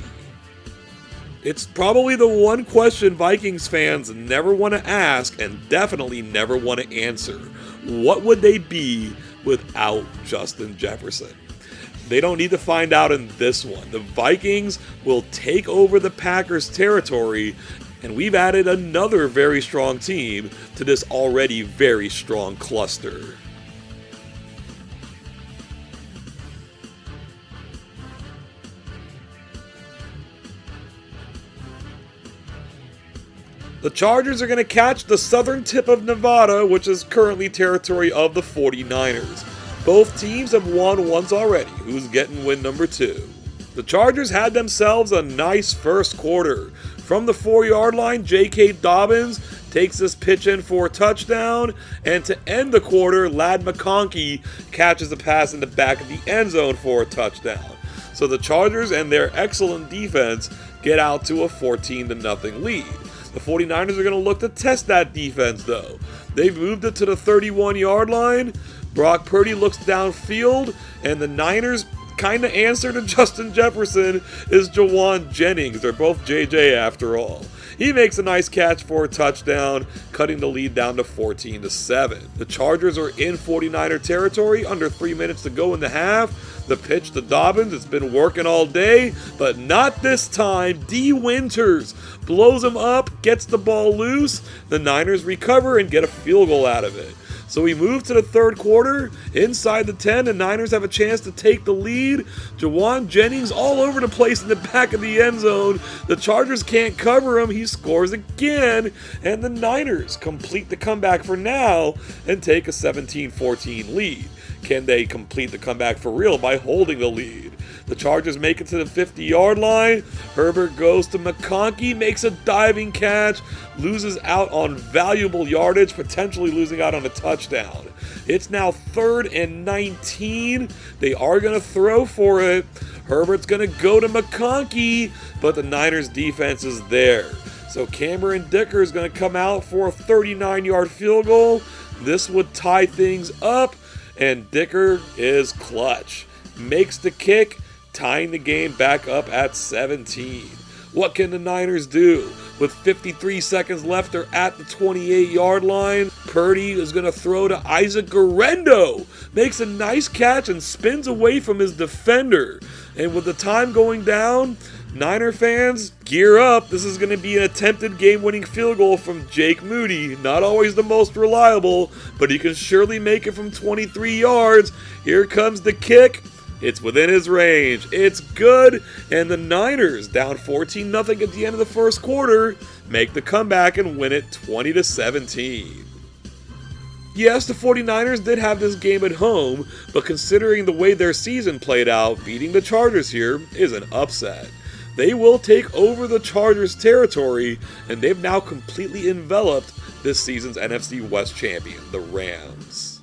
It's probably the one question Vikings fans never want to ask and definitely never want to answer. What would they be without Justin Jefferson? They don't need to find out in this one. The Vikings will take over the Packers' territory, and we've added another very strong team to this already very strong cluster. The Chargers are going to catch the southern tip of Nevada, which is currently territory of the 49ers. Both teams have won once already. Who's getting win number 2? The Chargers had themselves a nice first quarter. From the 4-yard line, J.K. Dobbins takes this pitch in for a touchdown, and to end the quarter, Ladd McConkey catches the pass in the back of the end zone for a touchdown. So the Chargers and their excellent defense get out to a 14-0 lead. The 49ers are going to look to test that defense though. They've moved it to the 31-yard line. Brock Purdy looks downfield, and the Niners kind of answer to Justin Jefferson is DeJean Jennings. They're both JJ after all. He makes a nice catch for a touchdown, cutting the lead down to 14-7. The Chargers are in 49er territory, under 3 minutes to go in the half. The pitch to Dobbins, it's been working all day, but not this time. D. Winters blows him up, gets the ball loose. The Niners recover and get a field goal out of it. So we move to the third quarter. Inside the 10, the Niners have a chance to take the lead. DeJean Jennings all over the place in the back of the end zone. The Chargers can't cover him. He scores again. And the Niners complete the comeback for now and take a 17-14 lead. Can they complete the comeback for real by holding the lead? The Chargers make it to the 50-yard line. Herbert goes to McConkey, makes a diving catch, loses out on valuable yardage, potentially losing out on a touchdown. It's now 3rd and 19. They are going to throw for it. Herbert's going to go to McConkey, but the Niners defense is there. So Cameron Dicker is going to come out for a 39-yard field goal. This would tie things up, and Dicker is clutch. Makes the kick, tying the game back up at 17. What can the Niners do? With 53 seconds left, they're at the 28-yard line. Purdy is going to throw to Isaac Guerrero. Makes a nice catch and spins away from his defender. And with the time going down, Niner fans, gear up. This is going to be an attempted game-winning field goal from Jake Moody. Not always the most reliable, but he can surely make it from 23 yards. Here comes the kick. It's within his range. It's good. And the Niners, down 14-0 at the end of the first quarter, make the comeback and win it 20-17. Yes, the 49ers did have this game at home, but considering the way their season played out, beating the Chargers here is an upset. They will take over the Chargers' territory, and they've now completely enveloped this season's NFC West champion, the Rams.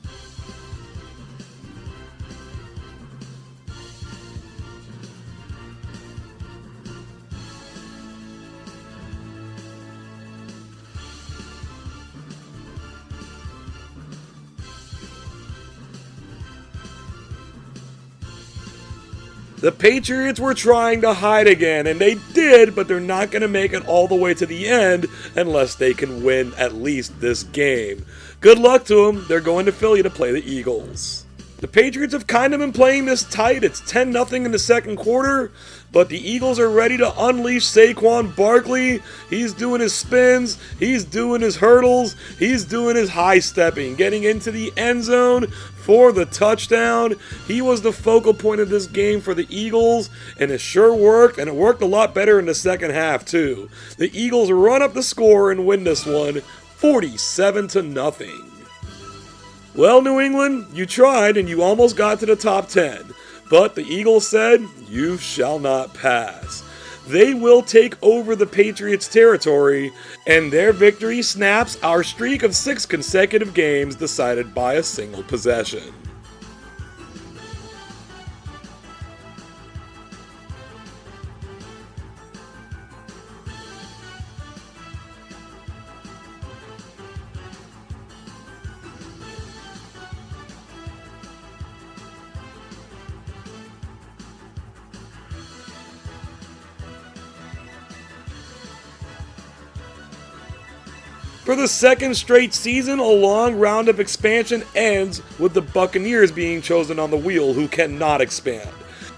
The Patriots were trying to hide again, and they did, but they're not going to make it all the way to the end unless they can win at least this game. Good luck to them. They're going to Philly to play the Eagles. The Patriots have kind of been playing this tight. It's 10-0 in the second quarter, but the Eagles are ready to unleash Saquon Barkley. He's doing his spins, he's doing his hurdles, he's doing his high stepping, getting into the end zone for the touchdown. He was the focal point of this game for the Eagles, and it sure worked, and it worked a lot better in the second half too. The Eagles run up the score and win this one 47-0. Well, New England, you tried and you almost got to the top 10, but the Eagles said, you shall not pass. They will take over the Patriots' territory, and their victory snaps our streak of 6 consecutive games decided by a single possession. For the second straight season, a long round of expansion ends with the Buccaneers being chosen on the wheel who cannot expand.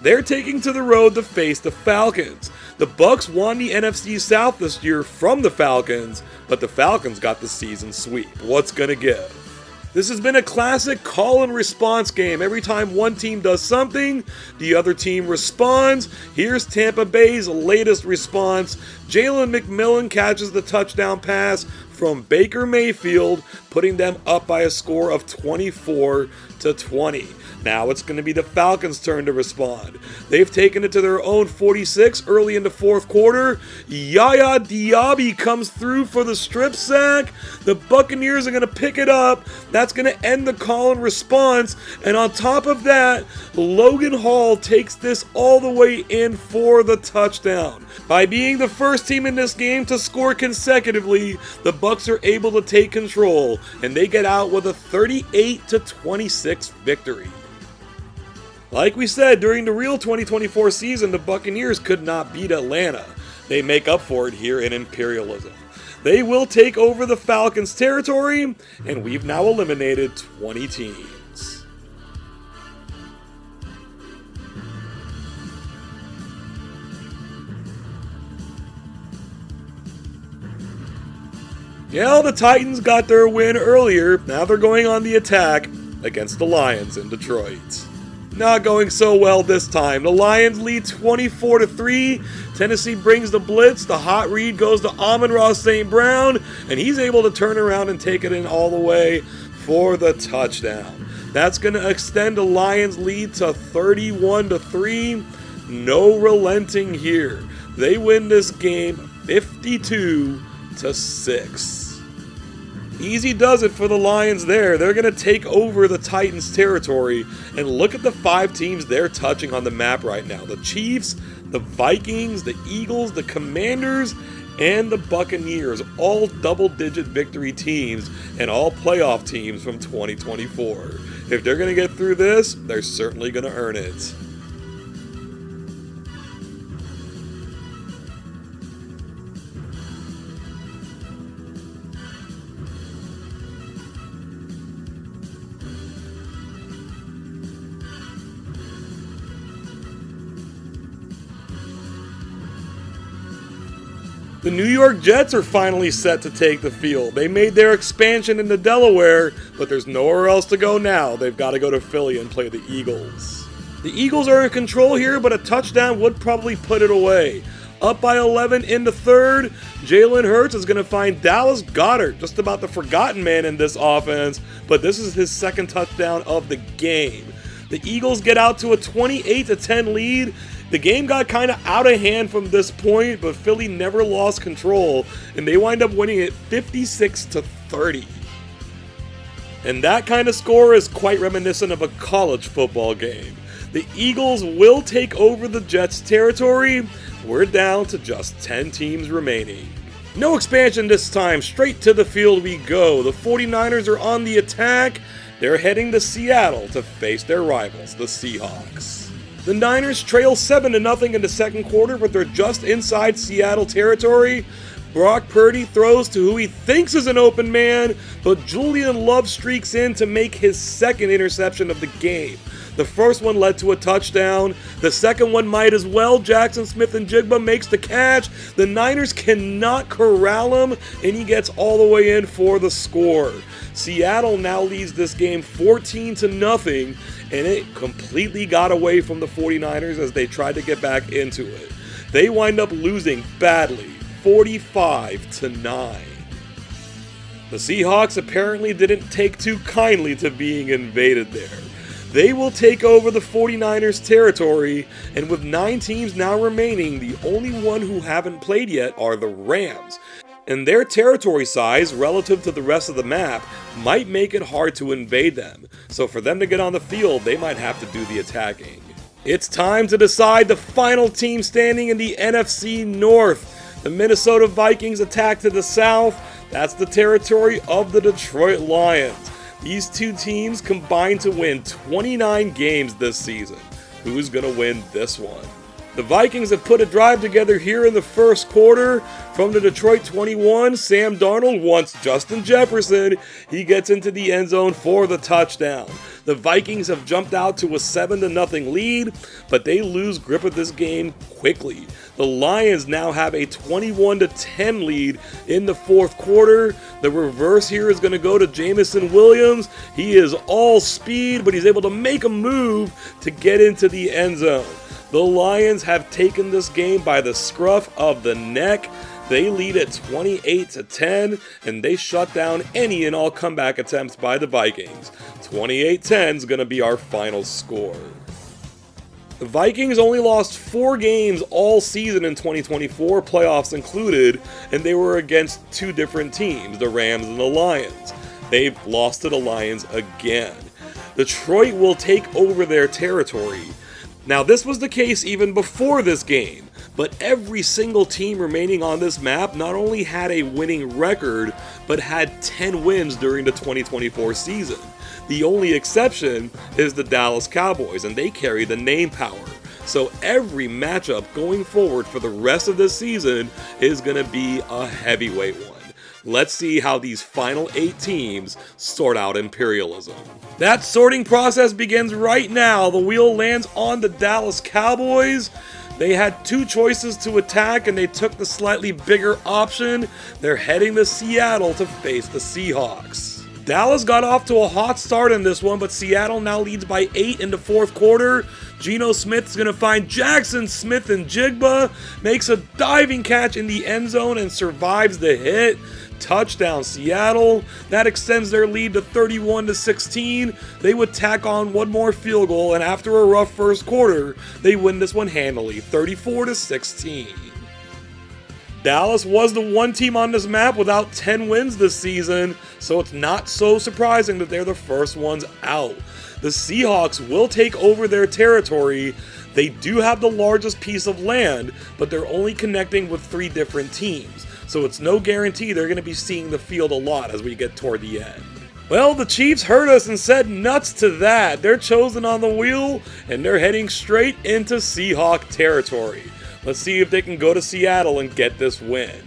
They're taking to the road to face the Falcons. The Bucs won the NFC South this year from the Falcons, but the Falcons got the season sweep. What's gonna give? This has been a classic call and response game. Every time one team does something, the other team responds. Here's Tampa Bay's latest response. Jalen McMillan catches the touchdown pass from Baker Mayfield, putting them up by a score of 24-20. Now it's going to be the Falcons' turn to respond. They've taken it to their own 46 early in the fourth quarter. Yaya Diaby comes through for the strip sack. The Buccaneers are going to pick it up. That's going to end the call and response. And on top of that, Logan Hall takes this all the way in for the touchdown. By being the first team in this game to score consecutively, the Bucs are able to take control, and they get out with a 38-26 victory. Like we said, during the real 2024 season, the Buccaneers could not beat Atlanta. They make up for it here in Imperialism. They will take over the Falcons' territory, and we've now eliminated 20 teams. Yeah, the Titans got their win earlier. Now they're going on the attack against the Lions in Detroit. Not going so well this time. The Lions lead 24-3. Tennessee brings the blitz. The hot read goes to Amon-Ra St. Brown, and he's able to turn around and take it in all the way for the touchdown. That's going to extend the Lions' lead to 31-3. No relenting here. They win this game 52-6. Easy does it for the Lions there. They're going to take over the Titans' territory. And look at the 5 teams they're touching on the map right now. The Chiefs, the Vikings, the Eagles, the Commanders, and the Buccaneers. All double-digit victory teams and all playoff teams from 2024. If they're going to get through this, they're certainly going to earn it. The New York Jets are finally set to take the field. They made their expansion into Delaware, but there's nowhere else to go now. They've got to go to Philly and play the Eagles. The Eagles are in control here, but a touchdown would probably put it away. Up by 11 in the third, Jalen Hurts is going to find Dallas Goedert, just about the forgotten man in this offense, but this is his second touchdown of the game. The Eagles get out to a 28-10 lead. The game got kind of out of hand from this point, but Philly never lost control, and they wind up winning it 56-30. And that kind of score is quite reminiscent of a college football game. The Eagles will take over the Jets' territory. We're down to just 10 teams remaining. No expansion this time, straight to the field we go. The 49ers are on the attack. They're heading to Seattle to face their rivals, the Seahawks. The Niners trail 7-0 in the second quarter, but they're just inside Seattle territory. Brock Purdy throws to who he thinks is an open man, but Julian Love streaks in to make his second interception of the game. The first one led to a touchdown. The second one might as well. Jackson Smith-Njigba makes the catch. The Niners cannot corral him, and he gets all the way in for the score. Seattle now leads this game 14-0, and it completely got away from the 49ers as they tried to get back into it. They wind up losing badly, 45-9. The Seahawks apparently didn't take too kindly to being invaded there. They will take over the 49ers territory, and with 9 teams now remaining, the only one who haven't played yet are the Rams. And their territory size relative to the rest of the map might make it hard to invade them. So for them to get on the field, they might have to do the attacking. It's time to decide the final team standing in the NFC North. The Minnesota Vikings attack to the south. That's the territory of the Detroit Lions. These two teams combined to win 29 games this season. Who's going to win this one? The Vikings have put a drive together here in the first quarter. From the Detroit 21, Sam Darnold wants Justin Jefferson. He gets into the end zone for the touchdown. The Vikings have jumped out to a 7-0 lead, but they lose grip of this game quickly. The Lions now have a 21-10 lead in the fourth quarter. The reverse here is going to go to Jamison Williams. He is all speed, but he's able to make a move to get into the end zone. The Lions have taken this game by the scruff of the neck. They lead at 28-10, and they shut down any and all comeback attempts by the Vikings. 28-10 is going to be our final score. The Vikings only lost 4 games all season in 2024, playoffs included, and they were against 2 different teams, the Rams and the Lions. They've lost to the Lions again. Detroit will take over their territory. Now, this was the case even before this game, but every single team remaining on this map not only had a winning record, but had 10 wins during the 2024 season. The only exception is the Dallas Cowboys, and they carry the name power. So every matchup going forward for the rest of this season is going to be a heavyweight one. Let's see how these final 8 teams sort out Imperialism. That sorting process begins right now. The wheel lands on the Dallas Cowboys. They had 2 choices to attack, and they took the slightly bigger option. They're heading to Seattle to face the Seahawks. Dallas got off to a hot start in this one, but Seattle now leads by 8 in the 4th quarter. Geno Smith's going to find Jackson Smith and Jigba, makes a diving catch in the end zone and survives the hit. Touchdown Seattle. That extends their lead to 31-16. They would tack on one more field goal, and after a rough first quarter, they win this one handily, 34-16. Dallas was the one team on this map without 10 wins this season, so it's not so surprising that they're the first ones out. The Seahawks will take over their territory. They do have the largest piece of land, but they're only connecting with 3 different teams, so it's no guarantee they're going to be seeing the field a lot as we get toward the end. Well, the Chiefs heard us and said nuts to that. They're chosen on the wheel, and they're heading straight into Seahawk territory. Let's see if they can go to Seattle and get this win.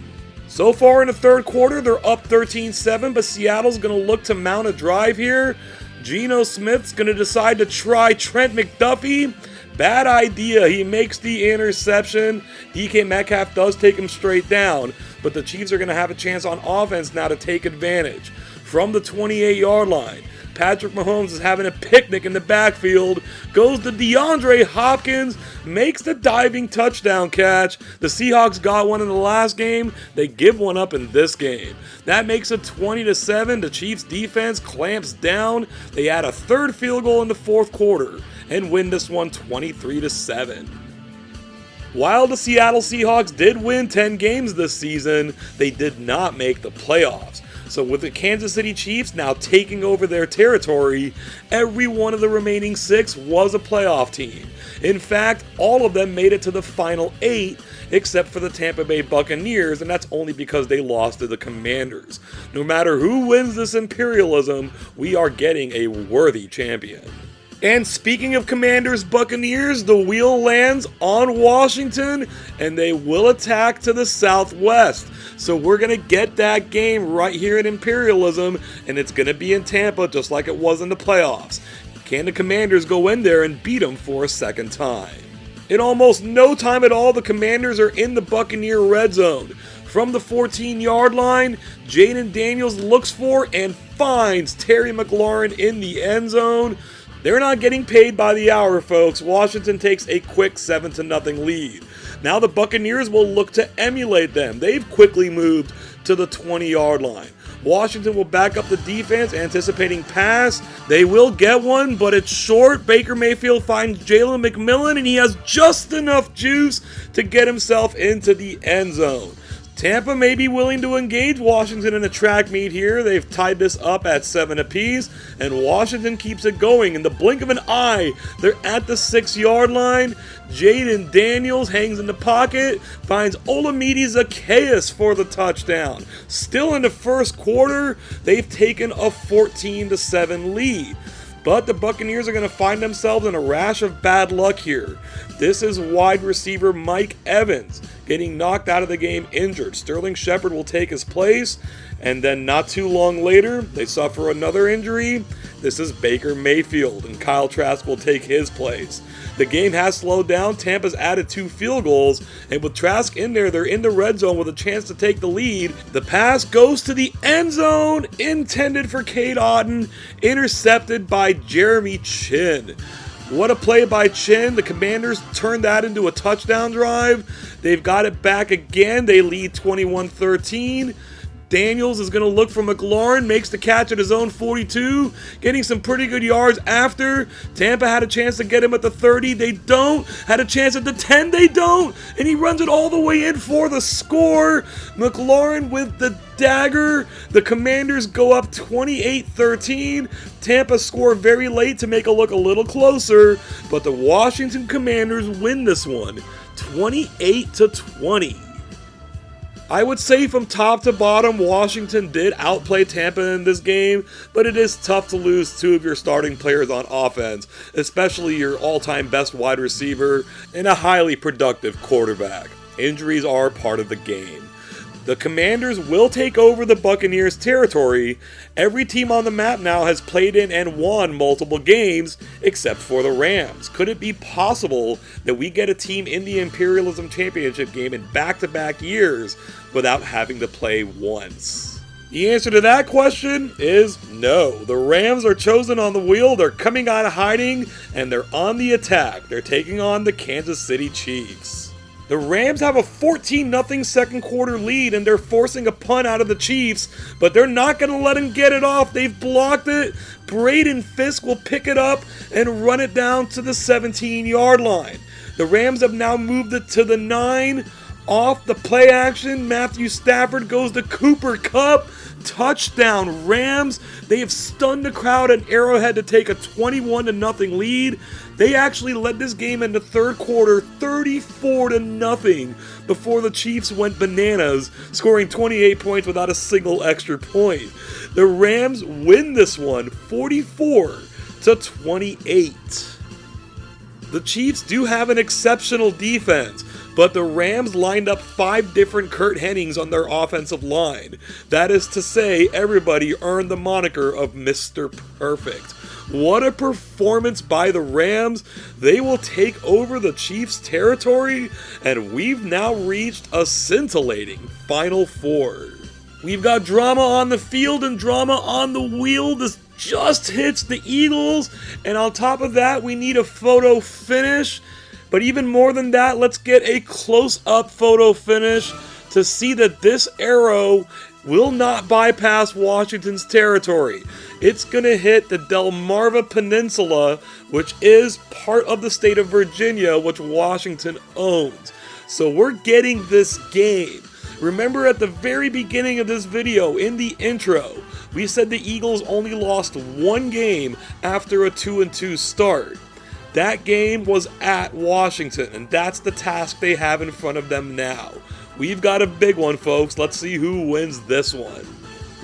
So far in the 3rd quarter, they're up 13-7, but Seattle's going to look to mount a drive here. Geno Smith's going to decide to try Trent McDuffie. Bad idea. He makes the interception. DK Metcalf does take him straight down, but the Chiefs are going to have a chance on offense now to take advantage. From the 28-yard line, Patrick Mahomes is having a picnic in the backfield, goes to DeAndre Hopkins, makes the diving touchdown catch. The Seahawks got one in the last game. They give one up in this game. That makes it 20-7. The Chiefs defense clamps down. They add a 3rd field goal in the 4th quarter and win this one 23-7. While the Seattle Seahawks did win 10 games this season, they did not make the playoffs. So with the Kansas City Chiefs now taking over their territory, every one of the remaining 6 was a playoff team. In fact, all of them made it to the final 8, except for the Tampa Bay Buccaneers, and that's only because they lost to the Commanders. No matter who wins this Imperialism, we are getting a worthy champion. And speaking of Commanders Buccaneers, the wheel lands on Washington, and they will attack to the southwest. So we're going to get that game right here at Imperialism, and it's going to be in Tampa just like it was in the playoffs. Can the Commanders go in there and beat them for a second time? In almost no time at all, the Commanders are in the Buccaneer red zone. From the 14-yard line, Jaden Daniels looks for and finds Terry McLaurin in the end zone. They're not getting paid by the hour, folks. Washington takes a quick 7-0 lead. Now the Buccaneers will look to emulate them. They've quickly moved to the 20-yard line. Washington will back up the defense, anticipating pass. They will get one, but it's short. Baker Mayfield finds Jalen McMillan, and he has just enough juice to get himself into the end zone. Tampa may be willing to engage Washington in a track meet here. They've tied this up at 7 apiece, and Washington keeps it going. In the blink of an eye, they're at the 6-yard line. Jaden Daniels hangs in the pocket, finds Olamide Zaccheaus for the touchdown. Still in the first quarter, they've taken a 14-7 lead. But the Buccaneers are going to find themselves in a rash of bad luck here. This is wide receiver Mike Evans getting knocked out of the game injured. Sterling Shepard will take his place, and then not too long later, they suffer another injury. This is Baker Mayfield, and Kyle Trask will take his place. The game has slowed down. Tampa's added 2 field goals, and with Trask in there, they're in the red zone with a chance to take the lead. The pass goes to the end zone, intended for Cade Otton, intercepted by Jeremy Chin. What a play by Chin. The Commanders turned that into a touchdown drive. They've got it back again. They lead 21-13. Daniels is going to look for McLaurin, makes the catch at his own 42, getting some pretty good yards after. Tampa had a chance to get him at the 30, they don't. Had a chance at the 10, they don't. And he runs it all the way in for the score. McLaurin with the dagger. The Commanders go up 28-13. Tampa score very late to make it look a little closer, but the Washington Commanders win this one, 28-20. I would say from top to bottom, Washington did outplay Tampa in this game, but it is tough to lose two of your starting players on offense, especially your all-time best wide receiver and a highly productive quarterback. Injuries are part of the game. The Commanders will take over the Buccaneers' territory. Every team on the map now has played in and won multiple games, except for the Rams. Could it be possible that we get a team in the Imperialism Championship game in back-to-back years without having to play once? The answer to that question is no. The Rams are chosen on the wheel, they're coming out of hiding, and they're on the attack. They're taking on the Kansas City Chiefs. The Rams have a 14-0 second quarter lead, and they're forcing a punt out of the Chiefs, but they're not going to let him get it off. They've blocked it. Braden Fisk will pick it up and run it down to the 17-yard line. The Rams have now moved it to the 9. Off the play action, Matthew Stafford goes to Cooper Kupp. Touchdown Rams. They have stunned the crowd at Arrowhead to take a 21-0 lead. They actually led this game in the third quarter 34-0 before the Chiefs went bananas, scoring 28 points without a single extra point. The Rams win this one 44-28. The Chiefs do have an exceptional defense, but the Rams lined up 5 different Kurt Hennings on their offensive line. That is to say, everybody earned the moniker of Mr. Perfect. What a performance by the Rams. They will take over the Chiefs' territory, and we've now reached a scintillating Final Four. We've got drama on the field and drama on the wheel. This just hits the Eagles, and on top of that, we need a photo finish. But even more than that, let's get a close-up photo finish to see that this arrow will not bypass Washington's territory. It's going to hit the Delmarva Peninsula, which is part of the state of Virginia, which Washington owns. So we're getting this game. Remember at the very beginning of this video, in the intro, we said the Eagles only lost one game after a 2-2 start. That game was at Washington, and that's the task they have in front of them now. We've got a big one, folks. Let's see who wins this one.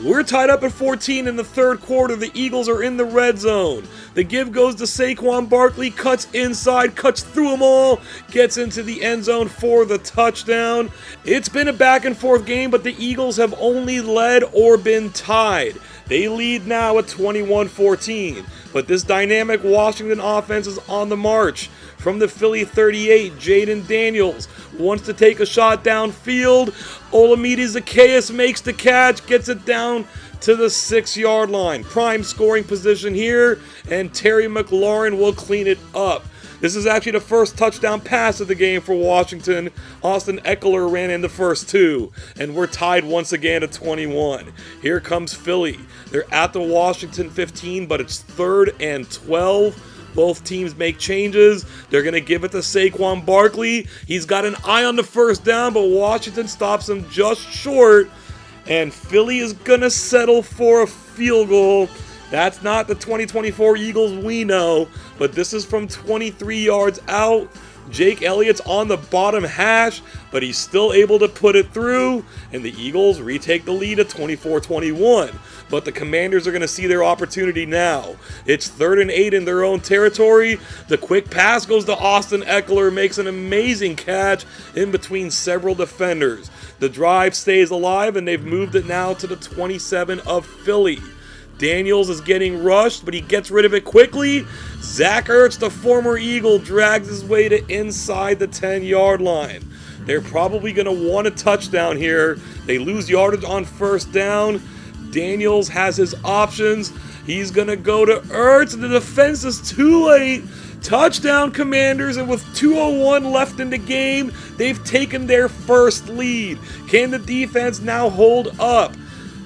We're tied up at 14 in the third quarter. The Eagles are in the red zone. The give goes to Saquon Barkley, cuts inside, cuts through them all, gets into the end zone for the touchdown. It's been a back and forth game, but the Eagles have only led or been tied. They lead now at 21-14, but this dynamic Washington offense is on the march. From the Philly 38, Jaden Daniels wants to take a shot downfield. Olamide Zaccheaus makes the catch, gets it down to the 6-yard line. Prime scoring position here, and Terry McLaurin will clean it up. This is actually the first touchdown pass of the game for Washington. Austin Eckler ran in the first 2, and we're tied once again at 21. Here comes Philly. They're at the Washington 15, but it's 3rd and 12. Both teams make changes. They're going to give it to Saquon Barkley. He's got an eye on the first down, but Washington stops him just short. And Philly is going to settle for a field goal. That's not the 2024 Eagles we know, but this is from 23 yards out. Jake Elliott's on the bottom hash, but he's still able to put it through, and the Eagles retake the lead at 24-21. But the Commanders are going to see their opportunity now. It's 3rd and 8 in their own territory. The quick pass goes to Austin Eckler, makes an amazing catch in between several defenders. The drive stays alive, and they've moved it now to the 27 of Philly. Daniels is getting rushed, but he gets rid of it quickly. Zach Ertz, the former Eagle, drags his way to inside the 10-yard line. They're probably going to want a touchdown here. They lose yardage on first down. Daniels has his options. He's going to go to Ertz, and the defense is too late Touchdown Commanders, and with 2:01 left in the game, they've taken their first lead. Can the defense now hold up?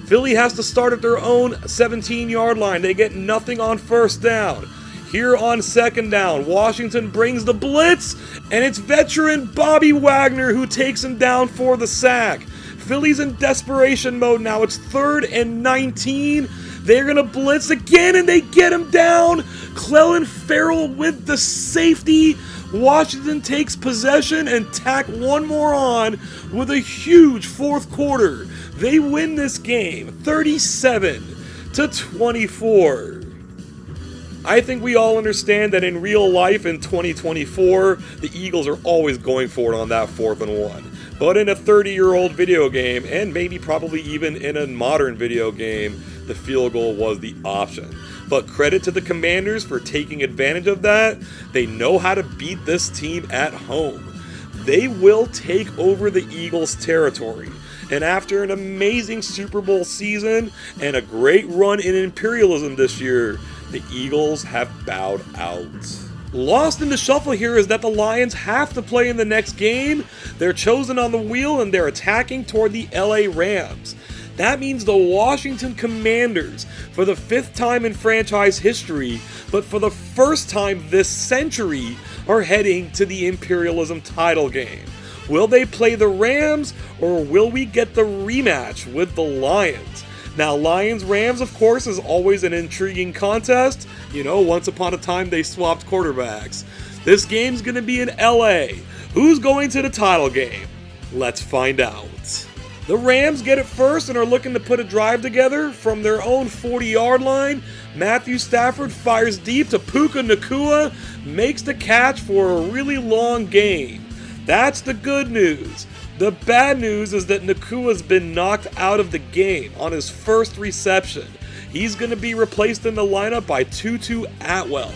Philly has to start at their own 17-yard line. They get nothing on first down. Here on second down, Washington brings the blitz, and it's veteran Bobby Wagner who takes him down for the sack. Philly's in desperation mode now. It's 3rd and 19. They're going to blitz again, and they get him down. Clelin Ferrell with the safety. Washington takes possession and tack one more on with a huge fourth quarter. They win this game 37-24. I think we all understand that in real life in 2024, the Eagles are always going for it on that 4th and 1. But in a 30-year-old video game, and maybe probably even in a modern video game, the field goal was the option. But credit to the Commanders for taking advantage of that. They know how to beat this team at home. They will take over the Eagles' territory. And after an amazing Super Bowl season and a great run in Imperialism this year, the Eagles have bowed out. Lost in the shuffle here is that the Lions have to play in the next game. They're chosen on the wheel and they're attacking toward the LA Rams. That means the Washington Commanders, for the 5th time in franchise history, but for the first time this century, are heading to the Imperialism title game. Will they play the Rams, or will we get the rematch with the Lions? Now, Lions-Rams, of course, is always an intriguing contest. You know, once upon a time they swapped quarterbacks. This game's going to be in LA. Who's going to the title game? Let's find out. The Rams get it first and are looking to put a drive together from their own 40-yard line. Matthew Stafford fires deep to Puka Nacua, makes the catch for a really long gain. That's the good news. The bad news is that Nakua's been knocked out of the game on his first reception. He's going to be replaced in the lineup by Tutu Atwell.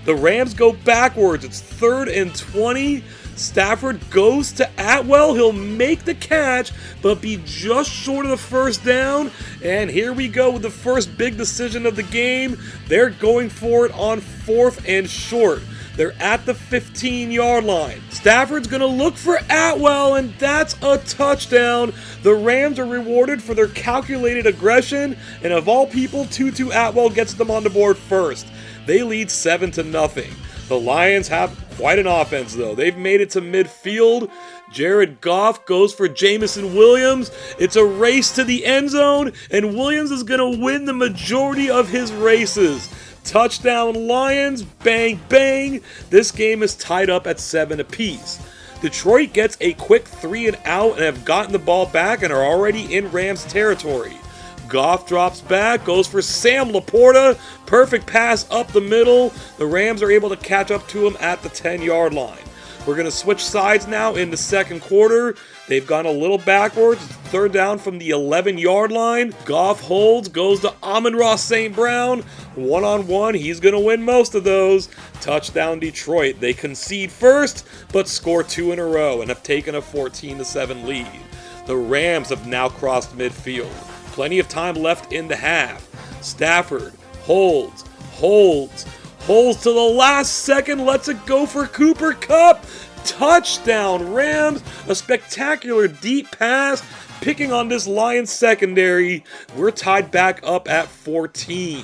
The Rams go backwards. It's 3rd and 20. Stafford goes to Atwell. He'll make the catch, but be just short of the first down. And here we go with the first big decision of the game. They're going for it on 4th and short. They're at the 15-yard line. Stafford's going to look for Atwell, and that's a touchdown. The Rams are rewarded for their calculated aggression, and of all people, Tutu Atwell gets them on the board first. They lead 7-0. The Lions have quite an offense, though. They've made it to midfield. Jared Goff goes for Jameson Williams. It's a race to the end zone, and Williams is going to win the majority of his races. Touchdown Lions, bang, bang. This game is tied up at 7 apiece. Detroit gets a quick 3 and out and have gotten the ball back and are already in Rams territory. Goff drops back, goes for Sam Laporta. Perfect pass up the middle. The Rams are able to catch up to him at the 10-yard line. We're going to switch sides now in the second quarter. They've gone a little backwards. 3rd down from the 11-yard line. Goff holds, goes to Amon-Ra St. Brown. One-on-one, he's going to win most of those. Touchdown Detroit. They concede first, but score 2 in a row and have taken a 14-7 lead. The Rams have now crossed midfield. Plenty of time left in the half. Stafford holds to the last second, lets it go for Cooper Kupp. Touchdown Rams, a spectacular deep pass, picking on this Lions secondary. We're tied back up at 14.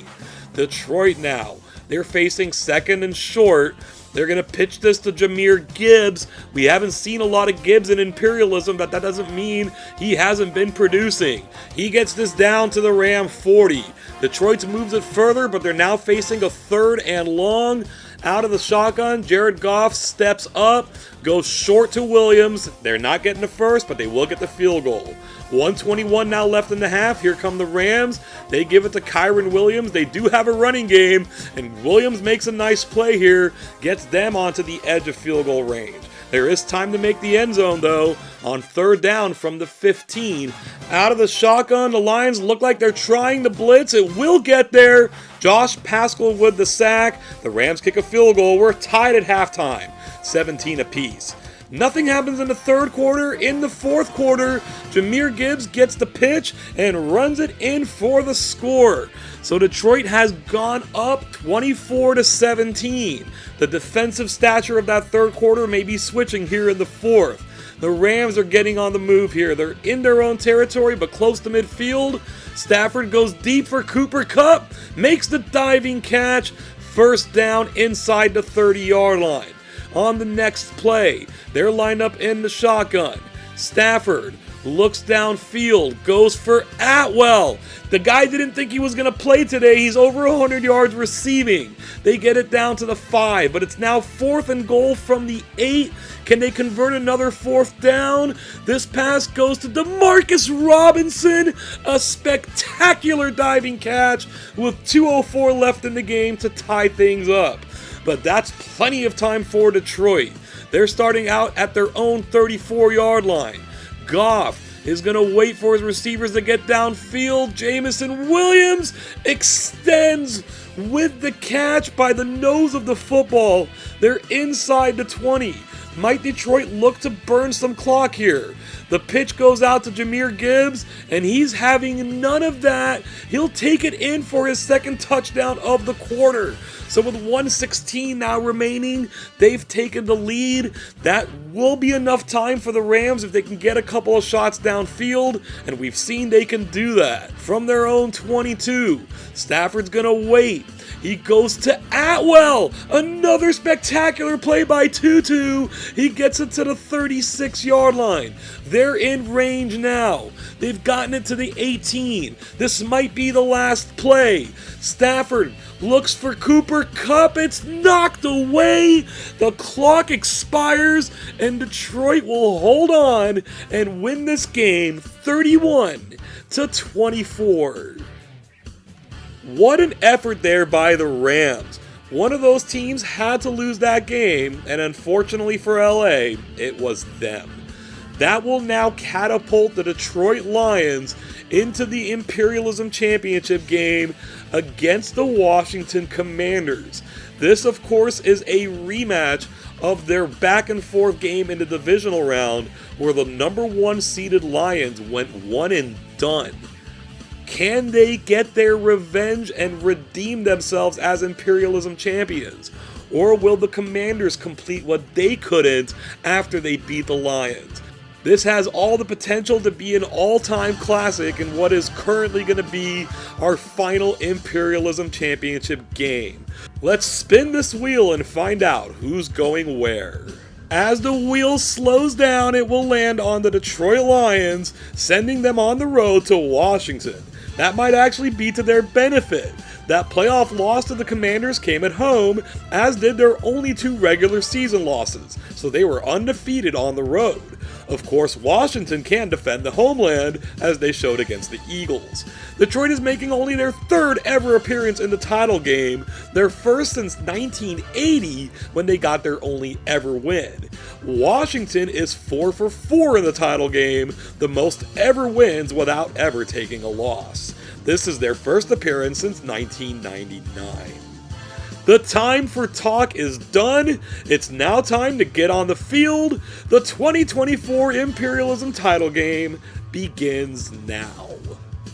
Detroit now, they're facing 2nd and short. They're going to pitch this to Jahmyr Gibbs. We haven't seen a lot of Gibbs in Imperialism, but that doesn't mean he hasn't been producing. He gets this down to the Ram 40. Detroit moves it further, but they're now facing a 3rd and long. Out of the shotgun, Jared Goff steps up, goes short to Williams. They're not getting the first, but they will get the field goal. 1:21 now left in the half. Here come the Rams. They give it to Kyren Williams. They do have a running game, and Williams makes a nice play here, gets them onto the edge of field goal range. There is time to make the end zone, though, on 3rd down from the 15. Out of the shotgun, the Lions look like they're trying to blitz. It will get there. Josh Paschal with the sack. The Rams kick a field goal. We're tied at halftime, 17 apiece. Nothing happens in the third quarter. In the fourth quarter, Jahmyr Gibbs gets the pitch and runs it in for the score. So Detroit has gone up 24-17. The defensive stature of that third quarter may be switching here in the fourth. The Rams are getting on the move here. They're in their own territory, but close to midfield. Stafford goes deep for Cooper Kupp, makes the diving catch. First down inside the 30-yard line. On the next play, they're lined up in the shotgun. Stafford looks downfield, goes for Atwell. The guy didn't think he was going to play today. He's over 100 yards receiving. They get it down to the 5, but it's now 4th and goal from the 8. Can they convert another 4th down? This pass goes to Demarcus Robinson. A spectacular diving catch with 2:04 left in the game to tie things up. But that's plenty of time for Detroit. They're starting out at their own 34-yard line. Goff is going to wait for his receivers to get downfield. Jamison Williams extends with the catch by the nose of the football. They're inside the 20. Might Detroit look to burn some clock here? The pitch goes out to Jahmyr Gibbs, and he's having none of that. He'll take it in for his second touchdown of the quarter. So with 1:16 now remaining, they've taken the lead. That will be enough time for the Rams if they can get a couple of shots downfield, and we've seen they can do that. From their own 22, Stafford's gonna wait. He goes to Atwell. Another spectacular play by Tutu. He gets it to the 36-yard line. They're in range now. They've gotten it to the 18. This might be the last play. Stafford looks for Cooper Kupp. It's knocked away. The clock expires, and Detroit will hold on and win this game 31-24. What an effort there by the Rams. One of those teams had to lose that game, and unfortunately for LA, it was them. That will now catapult the Detroit Lions into the Imperialism Championship game against the Washington Commanders. This, of course, is a rematch of their back-and-forth game in the divisional round where the number 1 seeded Lions went one and done. Can they get their revenge and redeem themselves as Imperialism champions? Or will the Commanders complete what they couldn't after they beat the Lions? This has all the potential to be an all-time classic in what is currently going to be our final Imperialism Championship game. Let's spin this wheel and find out who's going where. As the wheel slows down, it will land on the Detroit Lions, sending them on the road to Washington. That might actually be to their benefit. That playoff loss to the Commanders came at home, as did their only 2 regular season losses, so they were undefeated on the road. Of course, Washington can defend the homeland, as they showed against the Eagles. Detroit is making only their 3rd ever appearance in the title game, their first since 1980 when they got their only ever win. Washington is 4 for 4 in the title game, the most ever wins without ever taking a loss. This is their first appearance since 1999. The time for talk is done. It's now time to get on the field. The 2024 Imperialism title game begins now.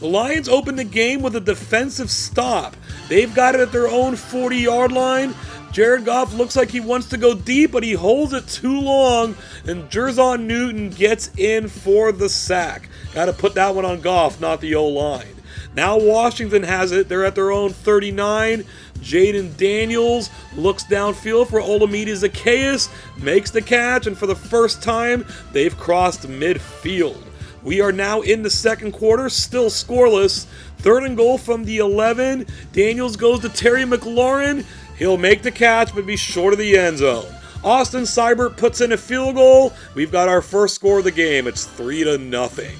The Lions open the game with a defensive stop. They've got it at their own 40-yard line. Jared Goff looks like he wants to go deep, but he holds it too long, and Jerzon Newton gets in for the sack. Got to put that one on Goff, not the O-line. Now Washington has it. They're at their own 39. Jaden Daniels looks downfield for Olamide Zaccheaus, makes the catch, and for the first time, they've crossed midfield. We are now in the second quarter, still scoreless. 3rd and goal from the 11. Daniels goes to Terry McLaurin. He'll make the catch, but be short of the end zone. Austin Seibert puts in a field goal. We've got our first score of the game. It's 3-0.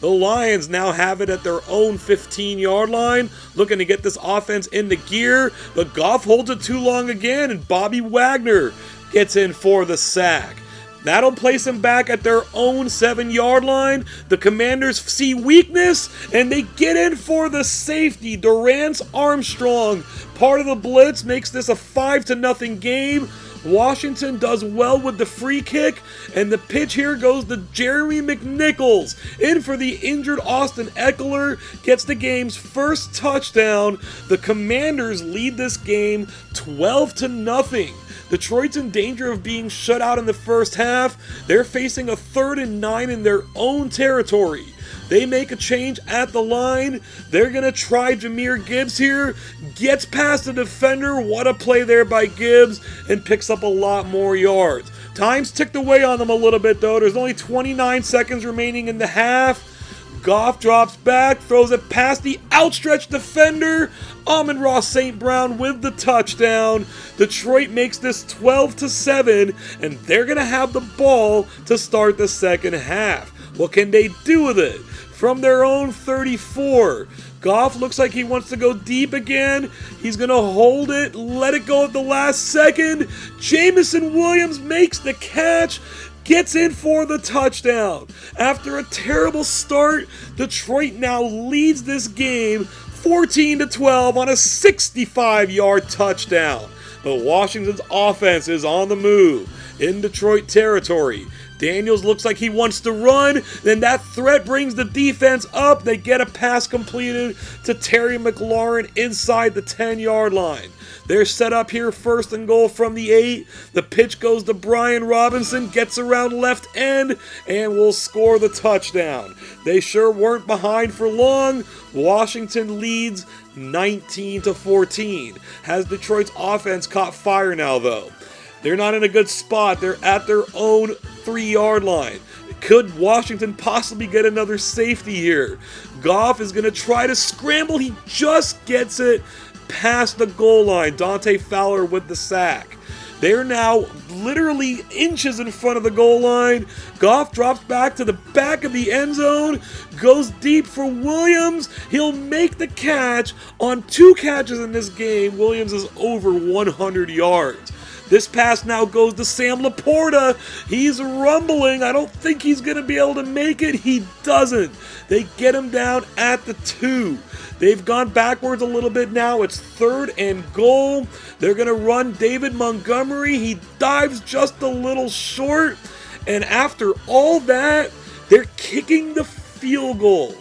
The Lions now have it at their own 15-yard line, looking to get this offense into gear, but Goff holds it too long again, and Bobby Wagner gets in for the sack. That'll place them back at their own 7-yard line. The Commanders see weakness, and they get in for the safety. Durance Armstrong, part of the blitz, makes this a 5-0 game. Washington does well with the free kick, and the pitch here goes to Jeremy McNichols. In for the injured Austin Eckler, gets the game's first touchdown. The Commanders lead this game 12-0. Detroit's in danger of being shut out in the first half. They're facing a 3rd and 9 in their own territory. They make a change at the line. They're going to try Jahmyr Gibbs here. Gets past the defender. What a play there by Gibbs. And picks up a lot more yards. Time's ticked away on them a little bit though. There's only 29 seconds remaining in the half. Goff drops back, throws it past the outstretched defender. Amon-Ra St. Brown with the touchdown. Detroit makes this 12-7, and they're going to have the ball to start the second half. What can they do with it? From their own 34. Goff looks like he wants to go deep again. He's going to hold it, let it go at the last second. Jameson Williams makes the catch. Gets in for the touchdown. After a terrible start, Detroit now leads this game 14-12 on a 65-yard touchdown. But Washington's offense is on the move in Detroit territory. Daniels looks like he wants to run, then that threat brings the defense up. They get a pass completed to Terry McLaurin inside the 10-yard line. They're set up here, 1st and goal from the 8. The pitch goes to Brian Robinson, gets around left end, and will score the touchdown. They sure weren't behind for long. Washington leads 19-14. Has Detroit's offense caught fire now, though? They're not in a good spot. They're at their own 3-yard line. Could Washington possibly get another safety here? Goff is going to try to scramble. He just gets it past the goal line. Dante Fowler with the sack. They're now literally inches in front of the goal line. Goff drops back to the back of the end zone, goes deep for Williams. He'll make the catch. On 2 catches in this game, Williams is over 100 yards. This pass now goes to Sam Laporta. He's rumbling. I don't think he's going to be able to make it. He doesn't. They get him down at the 2. They've gone backwards a little bit now. It's 3rd and goal. They're going to run David Montgomery. He dives just a little short. And after all that, they're kicking the field goal.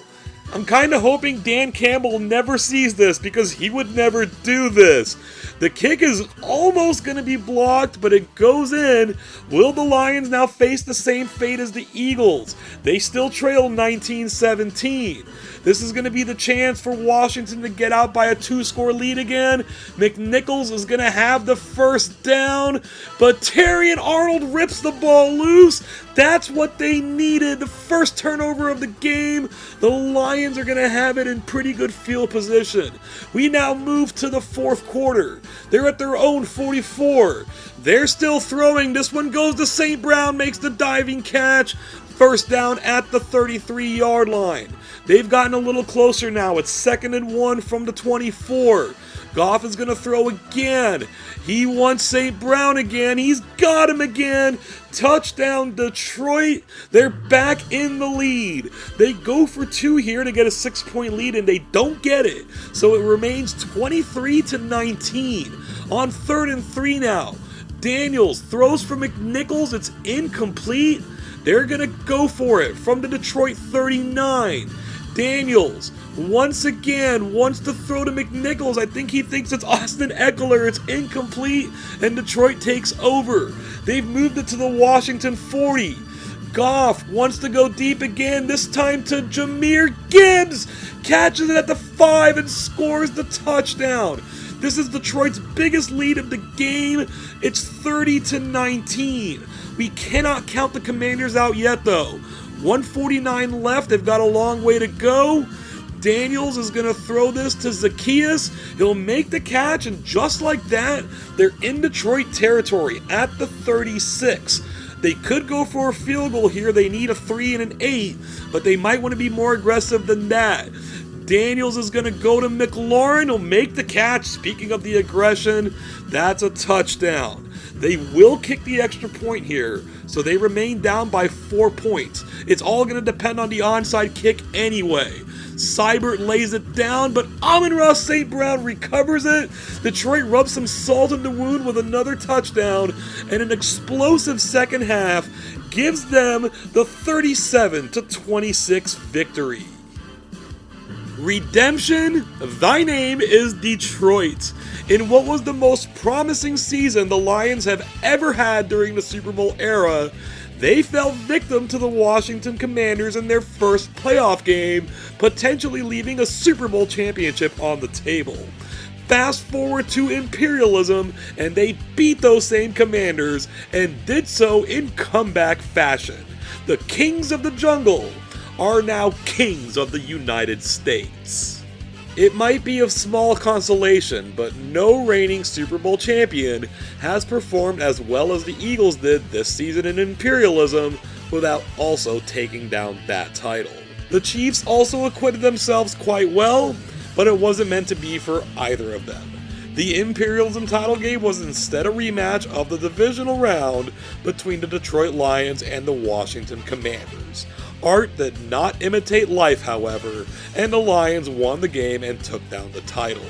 I'm kind of hoping Dan Campbell never sees this because he would never do this. The kick is almost going to be blocked, but it goes in. Will the Lions now face the same fate as the Eagles? They still trail 19-17. This is going to be the chance for Washington to get out by a 2-score lead again. McNichols is going to have the first down, but Terrion Arnold rips the ball loose. That's what they needed. The first turnover of the game. The Lions are going to have it in pretty good field position. We now move to the 4th quarter. They're at their own 44. They're still throwing. This one goes to St. Brown, makes the diving catch. First down at the 33-yard line. They've gotten a little closer now. It's 2nd and 1 from the 24. Goff is going to throw again. He wants St. Brown again. He's got him again. Touchdown, Detroit. They're back in the lead. They go for 2 here to get a 6-point lead, and they don't get it. So it remains 23-19 on 3rd and 3 now. Daniels throws for McNichols. It's incomplete. They're going to go for it from the Detroit 39. Daniels once again wants to throw to McNichols. I think he thinks it's Austin Eckler. It's incomplete, and Detroit takes over. They've moved it to the Washington 40. Goff wants to go deep again, this time to Jahmyr Gibbs. Catches it at the 5 and scores the touchdown. This is Detroit's biggest lead of the game. It's 30-19. We cannot count the Commanders out yet, though. 1:49 left. They've got a long way to go. Daniels is going to throw this to Zacchaeus. He'll make the catch, and just like that, they're in Detroit territory at the 36. They could go for a field goal here. They need a 3 and an 8, but they might want to be more aggressive than that. Daniels is going to go to McLaurin. He'll make the catch. Speaking of the aggression, that's a touchdown. They will kick the extra point here, so they remain down by 4 points. It's all going to depend on the onside kick anyway. Seibert lays it down, but Amon-Ra St. Brown recovers it. Detroit rubs some salt in the wound with another touchdown, and an explosive second half gives them the 37-26 victory. Redemption, thy name is Detroit. In what was the most promising season the Lions have ever had during the Super Bowl era, they fell victim to the Washington Commanders in their first playoff game, potentially leaving a Super Bowl championship on the table. Fast forward to Imperialism, and they beat those same Commanders, and did so in comeback fashion. The Kings of the Jungle are now Kings of the United States. It might be of small consolation, but no reigning Super Bowl champion has performed as well as the Eagles did this season in Imperialism without also taking down that title. The Chiefs also acquitted themselves quite well, but it wasn't meant to be for either of them. The Imperialism title game was instead a rematch of the divisional round between the Detroit Lions and the Washington Commanders. Art did not imitate life, however, and the Lions won the game and took down the title.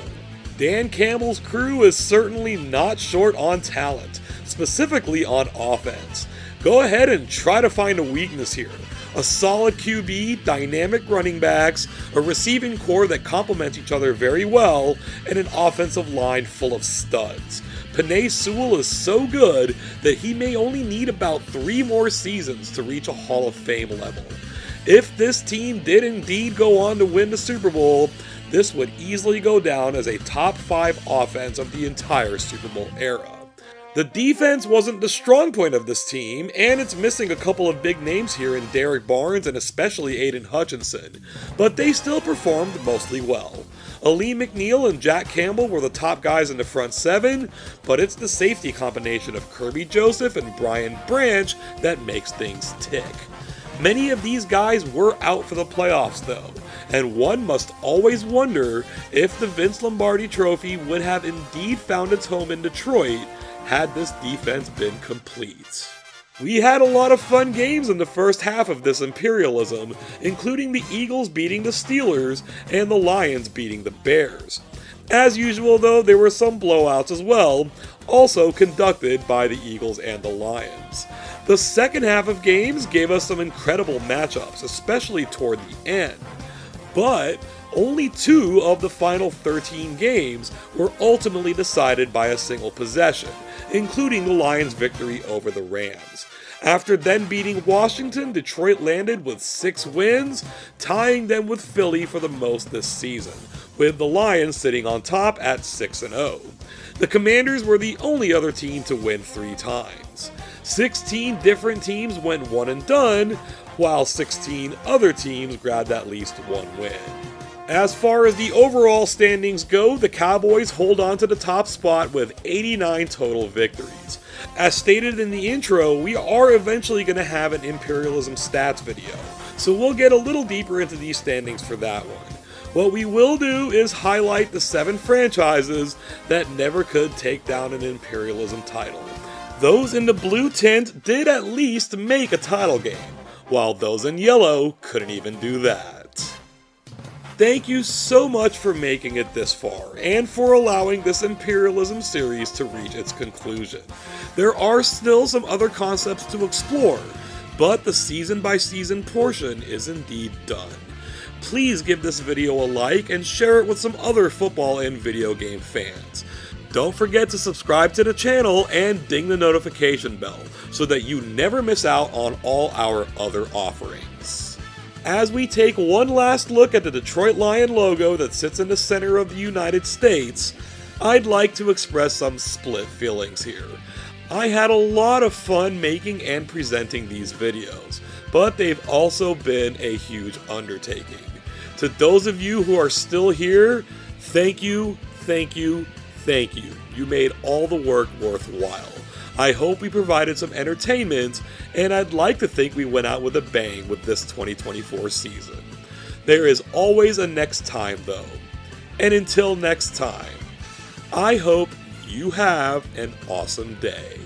Dan Campbell's crew is certainly not short on talent, specifically on offense. Go ahead and try to find a weakness here. A solid QB, dynamic running backs, a receiving core that complements each other very well, and an offensive line full of studs. Penei Sewell is so good that he may only need about 3 more seasons to reach a Hall of Fame level. If this team did indeed go on to win the Super Bowl, this would easily go down as a top 5 offense of the entire Super Bowl era. The defense wasn't the strong point of this team, and it's missing a couple of big names here in Derek Barnes and especially Aiden Hutchinson, but they still performed mostly well. Aleem McNeil and Jack Campbell were the top guys in the front 7, but it's the safety combination of Kirby Joseph and Brian Branch that makes things tick. Many of these guys were out for the playoffs though, and one must always wonder if the Vince Lombardi Trophy would have indeed found its home in Detroit had this defense been complete. We had a lot of fun games in the first half of this Imperialism, including the Eagles beating the Steelers and the Lions beating the Bears. As usual though, there were some blowouts as well, also conducted by the Eagles and the Lions. The second half of games gave us some incredible matchups, especially toward the end. But only 2 of the final 13 games were ultimately decided by a single possession, including the Lions' victory over the Rams. After then beating Washington, Detroit landed with 6 wins, tying them with Philly for the most this season, with the Lions sitting on top at 6-0. The Commanders were the only other team to win 3 times. 16 different teams went one and done, while 16 other teams grabbed at least 1 win. As far as the overall standings go, the Cowboys hold on to the top spot with 89 total victories. As stated in the intro, we are eventually going to have an Imperialism stats video, so we'll get a little deeper into these standings for that one. What we will do is highlight the 7 franchises that never could take down an Imperialism title. Those in the blue tint did at least make a title game, while those in yellow couldn't even do that. Thank you so much for making it this far, and for allowing this Imperialism series to reach its conclusion. There are still some other concepts to explore, but the season-by-season portion is indeed done. Please give this video a like and share it with some other football and video game fans. Don't forget to subscribe to the channel and ding the notification bell so that you never miss out on all our other offerings. As we take one last look at the Detroit Lion logo that sits in the center of the United States, I'd like to express some split feelings here. I had a lot of fun making and presenting these videos, but they've also been a huge undertaking. To those of you who are still here, thank you, thank you, thank you. You made all the work worthwhile. I hope we provided some entertainment, and I'd like to think we went out with a bang with this 2024 season. There is always a next time though, and until next time, I hope you have an awesome day.